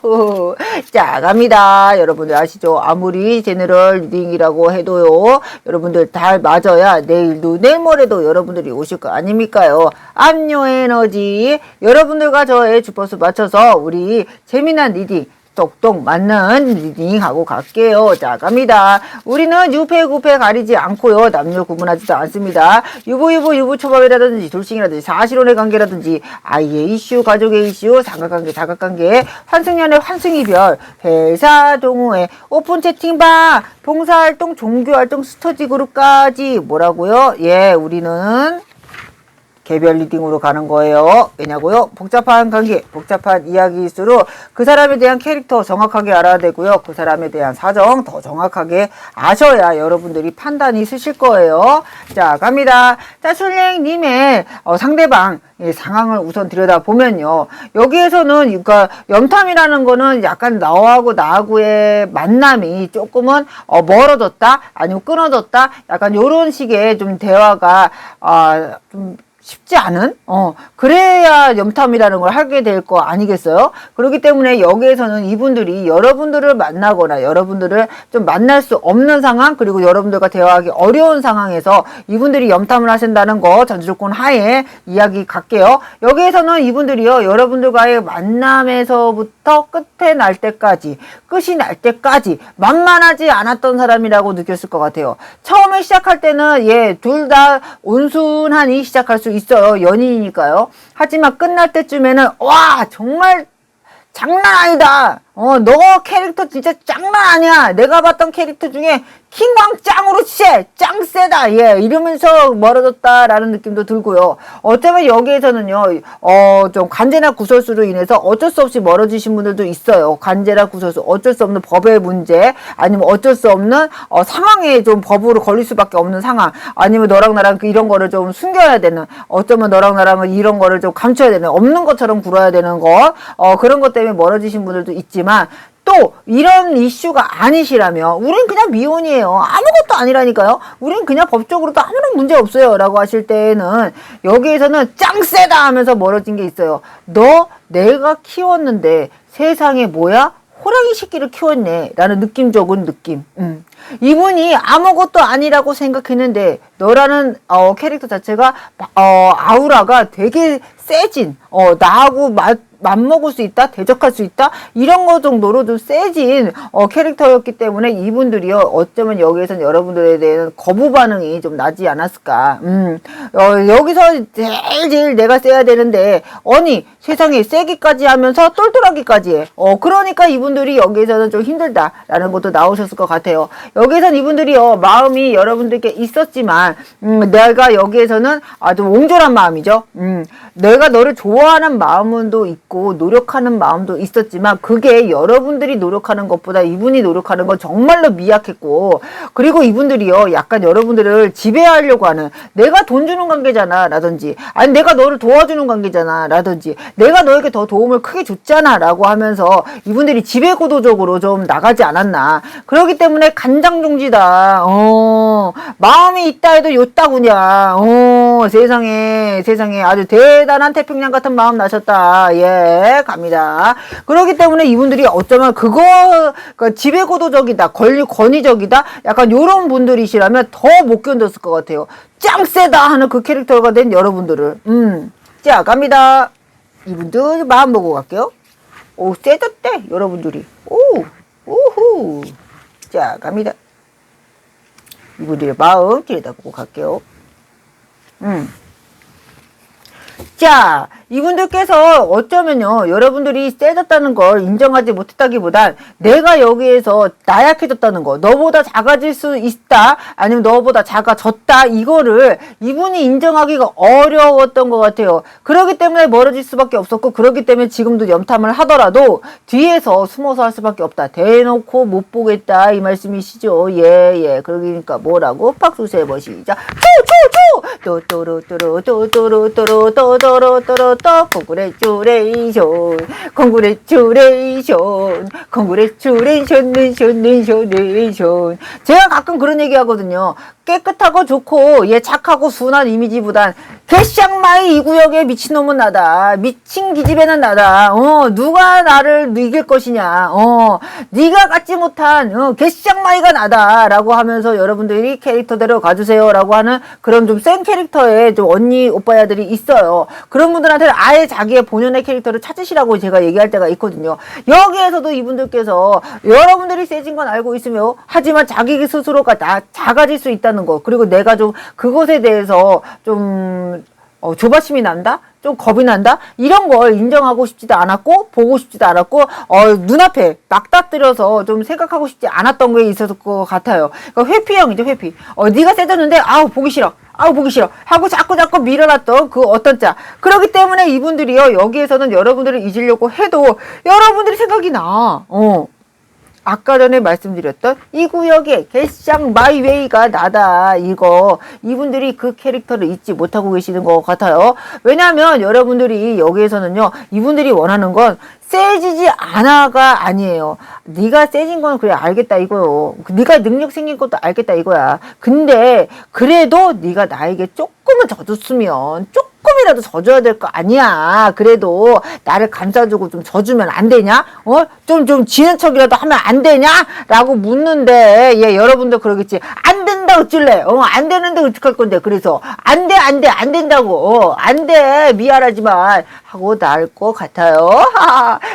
자, 갑니다. 여러분들 아시죠? 아무리 제너럴 리딩이라고 해도요, 여러분들 잘 맞아야 내일도 내일 모레도 여러분들이 오실 거 아닙니까요? 압류 에너지. 여러분들과 저의 주파수 맞춰서 우리 재미난 리딩 똑똑 맞는 리딩 하고 갈게요. 자, 갑니다. 우리는 유패 가리지 않고요, 남녀 구분하지도 않습니다. 유부초밥이라든지 돌싱이라든지 사실혼의 관계라든지 아이의 이슈, 가족의 이슈, 삼각관계, 다각관계, 환승연애, 환승이별, 회사 동호회, 오픈 채팅방, 봉사활동, 종교활동, 스터디 그룹까지. 뭐라고요? 우리는 개별 리딩으로 가는 거예요. 왜냐고요? 복잡한 관계, 복잡한 이야기일수록 그 사람에 대한 캐릭터 정확하게 알아야 되고요. 그 사람에 대한 사정 더 정확하게 아셔야 여러분들이 판단이 있으실 거예요. 자, 갑니다. 짜술랭님의 상대방 상황을 우선 들여다보면요, 여기에서는 그러니까 염탐이라는 거는 약간 나하고의 만남이 조금은 멀어졌다, 아니면 끊어졌다, 약간 요런 식의 좀 대화가 좀 쉽지 않은? 그래야 염탐이라는 걸 하게 될 거 아니겠어요? 그렇기 때문에 여기에서는 이분들이 여러분들을 만나거나 여러분들을 좀 만날 수 없는 상황, 그리고 여러분들과 대화하기 어려운 상황에서 이분들이 염탐을 하신다는 거 전제조건 하에 이야기 갈게요. 여기에서는 이분들이요, 여러분들과의 만남에서부터 끝에 날 때까지, 끝이 날 때까지 만만하지 않았던 사람이라고 느꼈을 것 같아요. 처음에 시작할 때는 둘 다 온순하니 시작할 수 있어요. 연인이니까요. 하지만 끝날 때쯤에는 와, 정말 장난 아니다. 너 캐릭터 진짜 장난 아니야. 내가 봤던 캐릭터 중에 킹광 짱으로 짱 세다. 이러면서 멀어졌다라는 느낌도 들고요. 어쩌면 여기에서는요, 좀 관제나 구설수로 인해서 어쩔 수 없이 멀어지신 분들도 있어요. 관제나 구설수, 어쩔 수 없는 법의 문제, 아니면 어쩔 수 없는 상황에 좀 법으로 걸릴 수밖에 없는 상황, 아니면 너랑 나랑 이런 거를 좀 숨겨야 되는, 어쩌면 너랑 나랑은 이런 거를 좀 감춰야 되는, 없는 것처럼 굴어야 되는 거, 그런 것 때문에 멀어지신 분들도 있지만, 또 이런 이슈가 아니시라면 우린 그냥 미혼이에요. 아무것도 아니라니까요. 우린 그냥 법적으로도 아무런 문제 없어요 라고 하실 때에는 여기에서는 짱 세다 하면서 멀어진 게 있어요. 너 내가 키웠는데 세상에 뭐야? 호랑이 새끼를 키웠네 라는 느낌적인 느낌. 이분이 아무것도 아니라고 생각했는데 너라는 캐릭터 자체가 아우라가 되게 세진, 나하고 맞먹을 수 있다, 대적할 수 있다, 이런 거 정도로 좀 세진 캐릭터였기 때문에 이분들이요, 어쩌면 여기에선 여러분들에 대한 거부 반응이 좀 나지 않았을까. 여기서 제일 내가 세야 되는데 아니 세상에 세기까지 하면서 똘똘하기까지 해. 그러니까 이분들이 여기에서는 좀 힘들다라는 것도 나오셨을 것 같아요. 여기에선 이분들이요, 마음이 여러분들께 있었지만 내가 여기에서는 아주 옹졸한 마음이죠. 내가 너를 좋아하는 마음도 있고 노력하는 마음도 있었지만 그게 여러분들이 노력하는 것보다 이분이 노력하는 건 정말로 미약했고, 그리고 이분들이요, 약간 여러분들을 지배하려고 하는, 내가 돈 주는 관계잖아 라든지, 아니 내가 너를 도와주는 관계잖아 라든지, 내가 너에게 더 도움을 크게 줬잖아 라고 하면서 이분들이 지배구도적으로 좀 나가지 않았나. 그렇기 때문에 간장종지다. 마음이 있다 해도 요따구냐. 세상에 아주 대단한 태평양 같은 마음 나셨다. 갑니다. 그렇기 때문에 이분들이 어쩌면 그러니까 지배구도적이다, 권위적이다, 약간 요런 분들이시라면 더 못 견뎠을 것 같아요. 짱 세다 하는 그 캐릭터가 된 여러분들을. 자, 갑니다. 이분들 마음 보고 갈게요. 오, 세졌대, 여러분들이. 오, 오호. 자, 갑니다. 이분들의 마음 들여다보고 갈게요. 자, 이분들께서 어쩌면요, 여러분들이 세졌다는 걸 인정하지 못했다기보단 내가 여기에서 나약해졌다는 거, 너보다 작아질 수 있다, 아니면 너보다 작아졌다, 이거를 이분이 인정하기가 어려웠던 것 같아요. 그렇기 때문에 멀어질 수밖에 없었고, 그렇기 때문에 지금도 염탐을 하더라도 뒤에서 숨어서 할 수밖에 없다. 대놓고 못 보겠다, 이 말씀이시죠. 예. 그러니까 뭐라고? 박수 세 번 시작. 또또로또로또또로또로또로 콩그레츄레이션. 제가 가끔 그런 얘기 하거든요. 깨끗하고 좋고 착하고 순한 이미지보단 개쌍마이 이 구역에 미친놈은 나다. 미친 기집애는 나다. 누가 나를 이길 것이냐. 네가 갖지 못한 개쌍마이가 나다. 라고 하면서 여러분들이 캐릭터대로 가주세요. 라고 하는 그런 좀 센 캐릭터의 좀 언니 오빠야들이 있어요. 그런 분들한테는 아예 자기의 본연의 캐릭터를 찾으시라고 제가 얘기할 때가 있거든요. 여기에서도 이분들께서 여러분들이 세진 건 알고 있으며 하지만 자기 스스로가 작아질 수 있다는 거, 그리고 내가 좀 그것에 대해서 좀 조바심이 난다? 좀 겁이 난다? 이런 걸 인정하고 싶지도 않았고 보고 싶지도 않았고 눈앞에 막다뜨려서 좀 생각하고 싶지 않았던 게 있었을 것 같아요. 그러니까 회피형이죠, 회피. 네가 세졌는데 보기 싫어 하고 자꾸 밀어놨던 그 어떤 자. 그렇기 때문에 이분들이요, 여기에서는 여러분들을 잊으려고 해도 여러분들이 생각이 나. 아까 전에 말씀드렸던 이 구역에 개쌍 마이웨이가 나다. 이분들이 그 캐릭터를 잊지 못하고 계시는 것 같아요. 왜냐하면 여러분들이 여기에서는요, 이분들이 원하는 건 세지지 않아가 아니에요. 네가 세진 건 그래 알겠다 이거요. 네가 능력 생긴 것도 알겠다 이거야. 근데 그래도 네가 나에게 조금은 져줬으면 조금이라도 져줘야 될 거 아니야. 그래도 나를 감싸주고 좀 져주면 안 되냐? 좀 지는 척이라도 하면 안 되냐? 라고 묻는데, 여러분들 그러겠지. 안 된다 어쩔래? 안 되는데 어떡할 건데? 그래서 안 된다고. 안 돼. 미안하지만 하고 나을 것 같아요.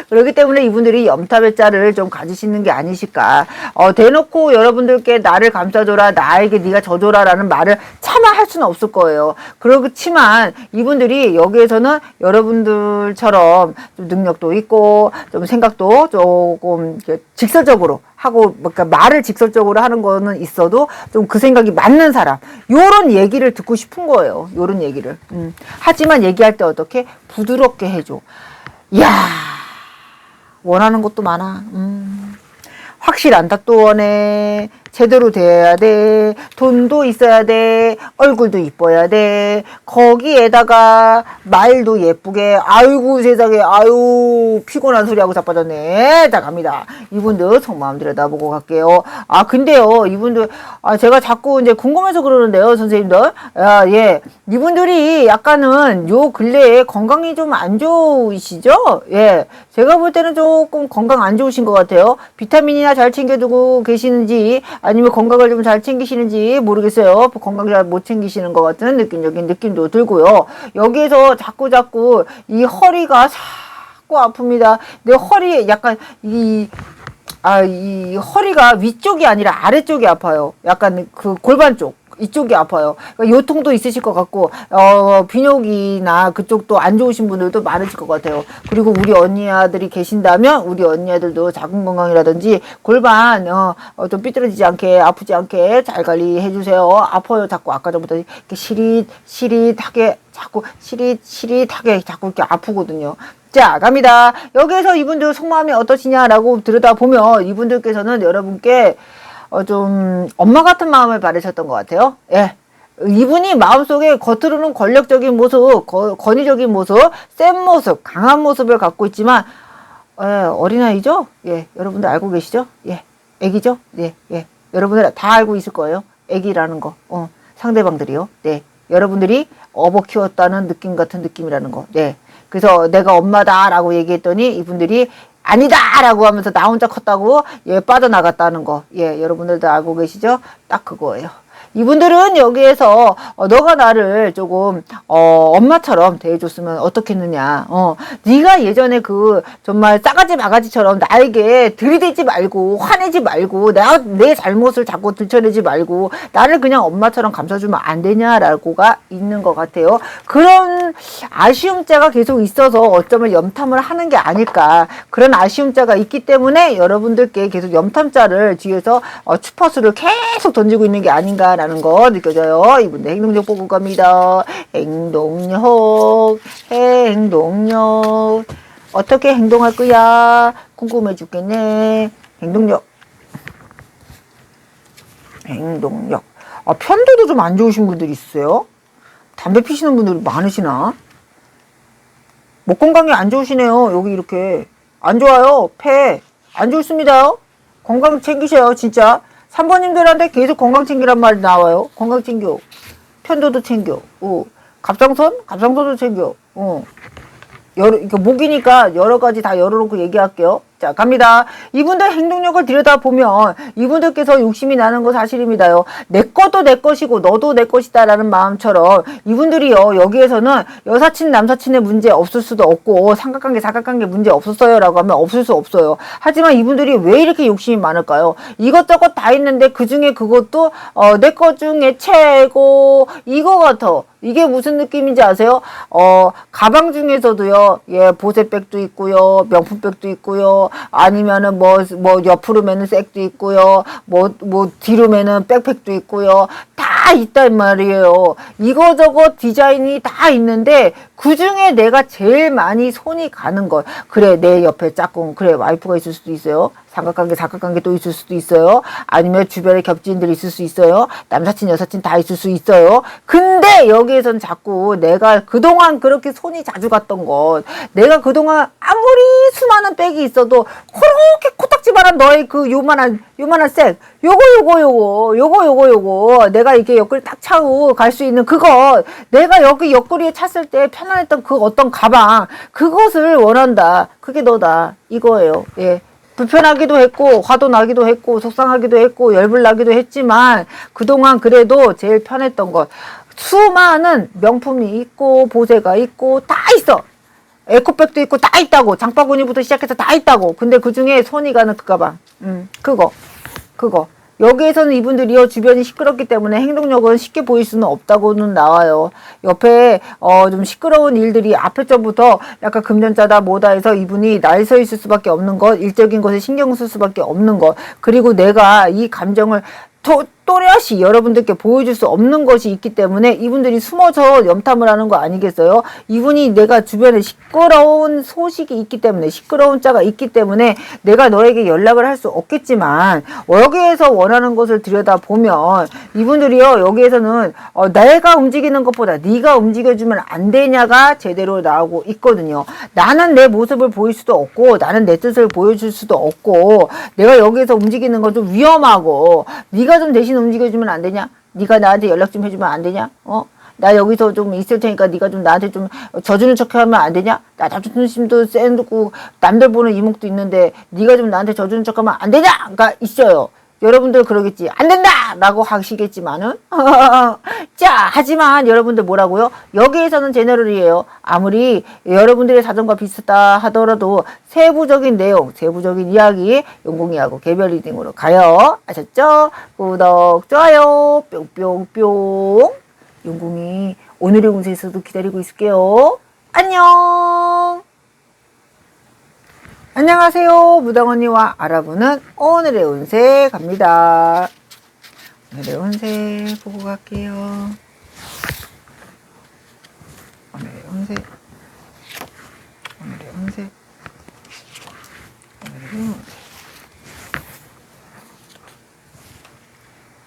그렇기 때문에 이분들이 염탐의 짤을 좀 가지시는 게 아니실까. 대놓고 여러분들께 나를 감싸줘라, 나에게 네가 져줘라 라는 말을 차마 할 수는 없을 거예요. 그렇지만 이분들이 여기에서는 여러분들처럼 좀 능력도 있고 좀 생각도 조금 직설적으로 하고, 그러니까 말을 직설적으로 하는 거는 있어도 좀 그 생각이 맞는 사람, 요런 얘기를 듣고 싶은 거예요. 요런 얘기를. 하지만 얘기할 때 어떻게? 부드럽게 해줘. 이야, 원하는 것도 많아. 확실한다 또 원해. 제대로 돼야 돼. 돈도 있어야 돼. 얼굴도 이뻐야 돼. 거기에다가 말도 예쁘게. 아이고 세상에. 아유 피곤한 소리하고 자빠졌네. 자 갑니다. 이분들 속마음 들여다보고 갈게요. 근데요 이분들 제가 자꾸 이제 궁금해서 그러는데요 선생님들. 이분들이 약간은 요 근래에 건강이 좀 안 좋으시죠? 제가 볼 때는 조금 건강 안 좋으신 것 같아요. 비타민이나 잘 챙겨두고 계시는지 아니면 건강을 좀 잘 챙기시는지 모르겠어요. 건강 잘 못 챙기시는 것 같은 느낌적인 느낌도 들고요. 여기에서 자꾸 이 허리가 자꾸 아픕니다. 내 허리에 약간 이 허리가 위쪽이 아니라 아래쪽이 아파요. 약간 그 골반 쪽. 이쪽이 아파요. 그러니까 요통도 있으실 것 같고, 비뇨기나 그쪽도 안 좋으신 분들도 많으실 것 같아요. 그리고 우리 언니 아들이 계신다면, 우리 언니 아들도 작은 건강이라든지, 골반, 좀 삐뚤어지지 않게, 아프지 않게 잘 관리해주세요. 아파요. 자꾸 아까 전부터 이렇게 시릿하게, 자꾸 이렇게 아프거든요. 자, 갑니다. 여기에서 이분들 속마음이 어떠시냐라고 들여다보면, 이분들께서는 여러분께 좀 엄마 같은 마음을 바르셨던 것 같아요. 이분이 마음속에 겉으로는 권력적인 모습, 권위적인 모습, 센 모습, 강한 모습을 갖고 있지만 어린아이죠? 여러분들 알고 계시죠? 애기죠? 여러분들 다 알고 있을 거예요. 애기라는 거. 상대방들이요. 여러분들이 업어 키웠다는 느낌 같은 느낌이라는 거. 그래서 내가 엄마다라고 얘기했더니 이분들이 아니다! 라고 하면서 나 혼자 컸다고, 빠져나갔다는 거. 여러분들도 알고 계시죠? 딱 그거예요. 이분들은 여기에서 너가 나를 조금 엄마처럼 대해줬으면 어떻겠느냐. 네가 예전에 그 정말 싸가지 바가지처럼 나에게 들이대지 말고 화내지 말고 내 잘못을 자꾸 들춰내지 말고 나를 그냥 엄마처럼 감싸주면 안 되냐라고가 있는 것 같아요. 그런 아쉬움자가 계속 있어서 어쩌면 염탐을 하는 게 아닐까. 그런 아쉬움자가 있기 때문에 여러분들께 계속 염탐자를 뒤에서 추퍼스를 계속 던지고 있는 게 아닌가라는 거 느껴져요. 이분들 행동력 보고 갑니다. 행동력. 어떻게 행동할 거야? 궁금해 죽겠네. 행동력. 편도도 좀 안 좋으신 분들이 있어요. 담배 피시는 분들이 많으시나? 목 건강이 안 좋으시네요. 여기 이렇게. 안 좋아요. 폐. 안 좋습니다요. 건강 챙기셔요. 진짜. 3번님들한테 계속 건강 챙기란 말이 나와요. 건강 챙겨. 편도도 챙겨. 갑상선도 챙겨. 목이니까 여러 가지 다 열어놓고 얘기할게요. 자, 갑니다. 이분들 행동력을 들여다보면 이분들께서 욕심이 나는 거 사실입니다요. 내 것도 내 것이고 너도 내 것이다 라는 마음처럼 이분들이요. 여기에서는 여사친 남사친의 문제 없을 수도 없고 삼각관계 문제 없었어요 라고 하면 없을 수 없어요. 하지만 이분들이 왜 이렇게 욕심이 많을까요? 이것저것 다 있는데 그중에 그것도 내 것 중에 최고 이거 같아. 이게 무슨 느낌인지 아세요? 가방 중에서도요, 보세백도 있고요, 명품백도 있고요, 아니면은 옆으로 매는 백도 있고요, 뒤로 매는 백팩도 있고요, 다 있단 말이에요. 이거저거 디자인이 다 있는데, 그 중에 내가 제일 많이 손이 가는 것. 그래, 내 옆에 짝꿍, 그래, 와이프가 있을 수도 있어요. 삼각관계 또 있을 수도 있어요. 아니면 주변에 겹지인들이 있을 수 있어요. 남사친, 여사친 다 있을 수 있어요. 근데 여기에선 자꾸 내가 그동안 그렇게 손이 자주 갔던 것, 내가 그동안 아무리 수많은 백이 있어도 그렇게 코딱지만한 너의 그 요만한 색, 요거 내가 이렇게 옆구리 딱 차고 갈 수 있는 그거, 내가 여기 옆구리에 찼을 때 편안했던 그 어떤 가방, 그것을 원한다. 그게 너다. 이거예요. 예. 불편하기도 했고 화도 나기도 했고 속상하기도 했고 열불 나기도 했지만 그동안 그래도 제일 편했던 것, 수많은 명품이 있고 보세가 있고 다 있어. 에코백도 있고 다 있다고. 장바구니부터 시작해서 다 있다고. 근데 그중에 손이 가는 그 가방, 그거 여기에서는 이분들이요, 주변이 시끄럽기 때문에 행동력은 쉽게 보일 수는 없다고는 나와요. 옆에 좀 시끄러운 일들이 앞에 점부터 약간 금전자다 뭐다 해서 이분이 날 서 있을 수밖에 없는 것, 일적인 것에 신경 쓸 수밖에 없는 것, 그리고 내가 이 감정을 또렷이 여러분들께 보여줄 수 없는 것이 있기 때문에 이분들이 숨어서 염탐을 하는 거 아니겠어요? 이분이 내가 주변에 시끄러운 소식이 있기 때문에, 시끄러운 자가 있기 때문에 내가 너에게 연락을 할 수 없겠지만 여기에서 원하는 것을 들여다보면 이분들이요, 여기에서는 내가 움직이는 것보다 네가 움직여주면 안 되냐가 제대로 나오고 있거든요. 나는 내 모습을 보일 수도 없고 나는 내 뜻을 보여줄 수도 없고 내가 여기에서 움직이는 건 좀 위험하고 네가 좀 대신 움직여주면 안 되냐? 네가 나한테 연락 좀 해주면 안 되냐? 나 여기서 좀 있을 테니까 네가 좀 나한테 좀 져주는 척 하면 안 되냐? 나 자존심도 세고 남들 보는 이목도 있는데 네가 좀 나한테 져주는 척 하면 안 되냐?가 있어요. 여러분들 그러겠지. 안 된다! 라고 하시겠지만은. 자, 하지만 여러분들 뭐라고요? 여기에서는 제너럴이에요. 아무리 여러분들의 사정과 비슷하다 하더라도 세부적인 내용, 세부적인 이야기, 용궁이하고 개별 리딩으로 가요. 아셨죠? 구독, 좋아요, 뿅뿅뿅. 용궁이 오늘의 운세에서도 기다리고 있을게요. 안녕! 안녕하세요. 무당언니와 알아보는 오늘의 운세 갑니다. 오늘의 운세 보고 갈게요. 오늘의 운세. 오늘의 운세. 오늘의 운세.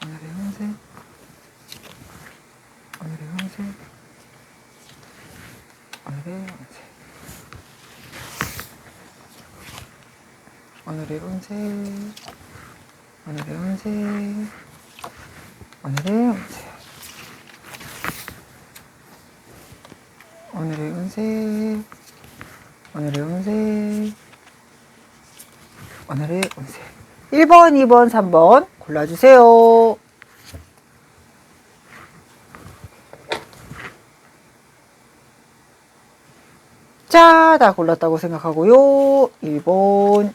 오늘의 운세. 오늘의 운세. 오늘의 운세. 오늘의 운세, 오늘의 운세, 오늘의 운세, 오늘의 운세, 오늘의 운세, 오늘의 운세. 1번, 2번, 3번 골라주세요. 자, 다 골랐다고 생각하고요. 1번.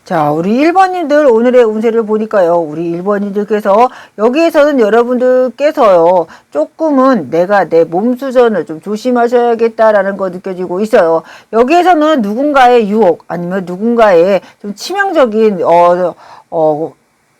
자, 우리 1번님들 오늘의 운세를 보니까요. 우리 1번님들께서 여기에서는 여러분들께서요. 조금은 내가 내 몸 수전을 좀 조심하셔야겠다라는 거 느껴지고 있어요. 여기에서는 누군가의 유혹 아니면 누군가의 좀 치명적인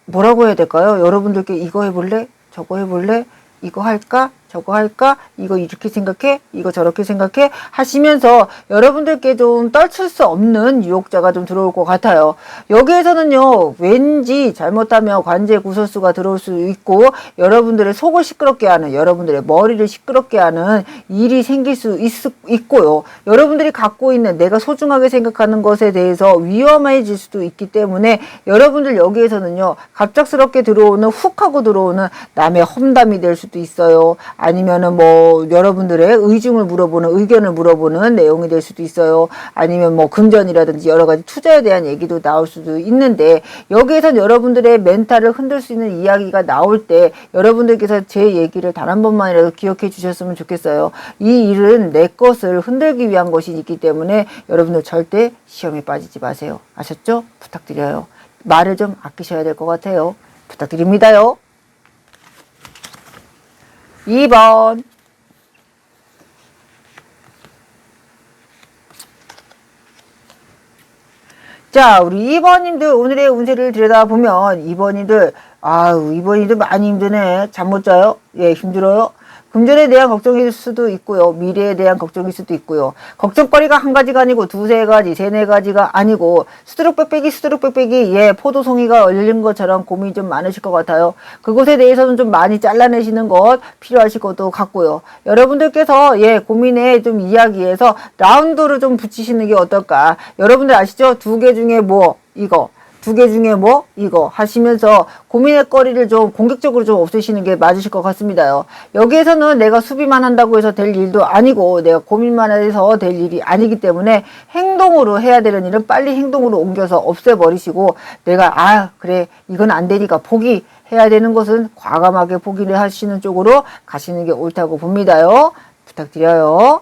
뭐라고 해야 될까요? 여러분들께 이거 해볼래? 저거 해볼래? 이거 할까? 저거 할까? 이거 이렇게 생각해? 이거 저렇게 생각해? 하시면서 여러분들께 좀 떨칠 수 없는 유혹자가 좀 들어올 것 같아요. 여기에서는요, 왠지 잘못하면 관제 구설수가 들어올 수 있고, 여러분들의 속을 시끄럽게 하는, 여러분들의 머리를 시끄럽게 하는 일이 생길 수 있고요. 여러분들이 갖고 있는 내가 소중하게 생각하는 것에 대해서 위험해질 수도 있기 때문에 여러분들 여기에서는요, 갑작스럽게 들어오는, 훅 하고 들어오는 남의 험담이 될 수도 있어요. 아니면은 뭐 여러분들의 의중을 물어보는 의견을 물어보는 내용이 될 수도 있어요. 아니면 뭐 금전이라든지 여러 가지 투자에 대한 얘기도 나올 수도 있는데 여기에선 여러분들의 멘탈을 흔들 수 있는 이야기가 나올 때 여러분들께서 제 얘기를 단 한 번만이라도 기억해 주셨으면 좋겠어요. 이 일은 내 것을 흔들기 위한 것이 있기 때문에 여러분들 절대 시험에 빠지지 마세요. 아셨죠? 부탁드려요. 말을 좀 아끼셔야 될 것 같아요. 부탁드립니다요. 2번. 자, 우리 2번님들 오늘의 운세를 들여다보면 2번님들 아유 2번님들 많이 힘드네. 잠 못 자요? 예, 힘들어요? 금전에 대한 걱정일 수도 있고요. 미래에 대한 걱정일 수도 있고요. 걱정거리가 한 가지가 아니고 두세 가지, 세네 가지가 아니고 수두룩 빽빽이 예, 포도송이가 열린 것처럼 고민이 좀 많으실 것 같아요. 그것에 대해서는 좀 많이 잘라내시는 것 필요하실 것도 같고요. 여러분들께서 예, 고민에 좀 이야기해서 라운드를 좀 붙이시는 게 어떨까. 여러분들 아시죠? 두 개 중에 뭐 이거. 두 개 중에 뭐 이거 하시면서 고민의 거리를 좀 공격적으로 좀 없애시는 게 맞으실 것 같습니다요. 여기에서는 내가 수비만 한다고 해서 될 일도 아니고 내가 고민만 해서 될 일이 아니기 때문에 행동으로 해야 되는 일은 빨리 행동으로 옮겨서 없애버리시고 내가 그래 이건 안 되니까 포기해야 되는 것은 과감하게 포기를 하시는 쪽으로 가시는 게 옳다고 봅니다요. 부탁드려요.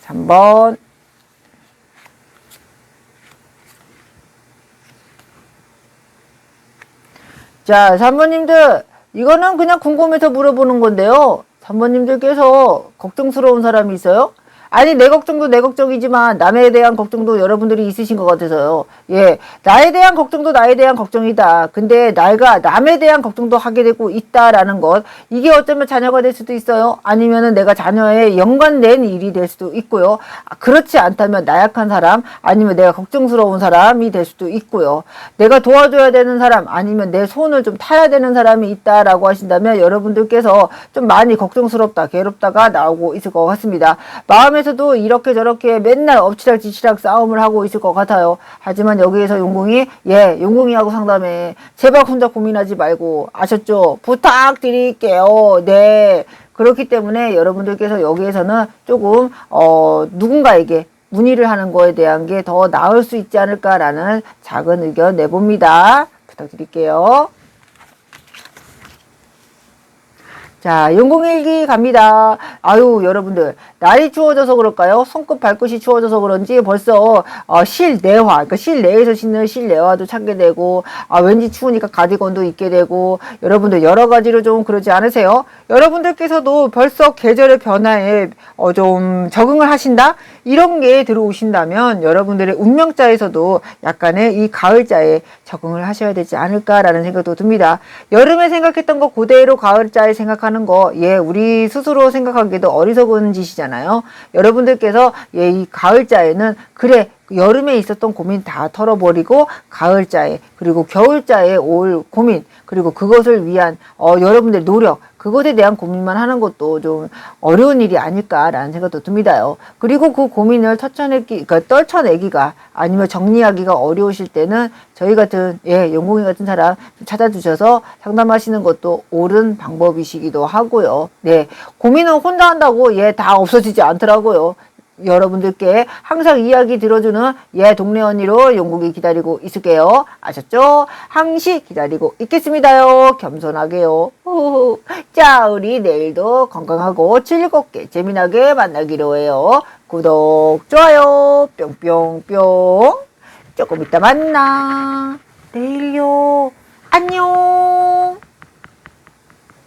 3번. 자, 3번님들, 이거는 그냥 궁금해서 물어보는 건데요. 3번님들께서 걱정스러운 사람이 있어요? 아니, 내 걱정도 내 걱정이지만 남에 대한 걱정도 여러분들이 있으신 것 같아서요. 예, 나에 대한 걱정도 나에 대한 걱정이다. 근데 내가 남에 대한 걱정도 하게 되고 있다라는 것, 이게 어쩌면 자녀가 될 수도 있어요. 아니면은 내가 자녀에 연관된 일이 될 수도 있고요. 그렇지 않다면 나약한 사람, 아니면 내가 걱정스러운 사람이 될 수도 있고요. 내가 도와줘야 되는 사람, 아니면 내 손을 좀 타야 되는 사람이 있다라고 하신다면 여러분들께서 좀 많이 걱정스럽다, 괴롭다가 나오고 있을 것 같습니다. 마음에서도 이렇게 저렇게 맨날 엎치락뒤치락 싸움을 하고 있을 것 같아요. 하지만 여기에서 용궁이 용궁이하고 상담해. 제발 혼자 고민하지 말고. 아셨죠? 부탁드릴게요. 네. 그렇기 때문에 여러분들께서 여기에서는 조금 누군가에게 문의를 하는 거에 대한 게 더 나을 수 있지 않을까라는 작은 의견 내봅니다. 부탁드릴게요. 자, 용궁일기 갑니다. 아유, 여러분들, 날이 추워져서 그럴까요? 손끝 발끝이 추워져서 그런지 벌써 실내화, 그러니까 실내에서 신는 실내화도 찾게 되고, 왠지 추우니까 가디건도 입게 되고, 여러분들 여러 가지로 좀 그러지 않으세요? 여러분들께서도 벌써 계절의 변화에 좀 적응을 하신다? 이런 게 들어오신다면 여러분들의 운명자에서도 약간의 이 가을자에 적응을 하셔야 되지 않을까라는 생각도 듭니다. 여름에 생각했던 거 그대로 가을자에 생각하는 거, 예, 우리 스스로 생각하기도 어리석은 짓이잖아요. 여러분들께서 예, 이 가을자에는 그래, 여름에 있었던 고민 다 털어버리고 가을자에 그리고 겨울자에 올 고민 그리고 그것을 위한 여러분들의 노력 그것에 대한 고민만 하는 것도 좀 어려운 일이 아닐까라는 생각도 듭니다요. 그리고 그 고민을 그러니까 떨쳐내기가 아니면 정리하기가 어려우실 때는 저희 같은 용궁이 같은 사람 찾아주셔서 상담하시는 것도 옳은 방법이시기도 하고요. 네, 고민은 혼자 한다고 다 없어지지 않더라고요. 여러분들께 항상 이야기 들어주는 동네 언니로 용국이 기다리고 있을게요. 아셨죠? 항시 기다리고 있겠습니다요. 겸손하게요. 후후. 자, 우리 내일도 건강하고 즐겁게 재미나게 만나기로 해요. 구독, 좋아요, 뿅뿅뿅. 조금 이따 만나. 내일요. 안녕.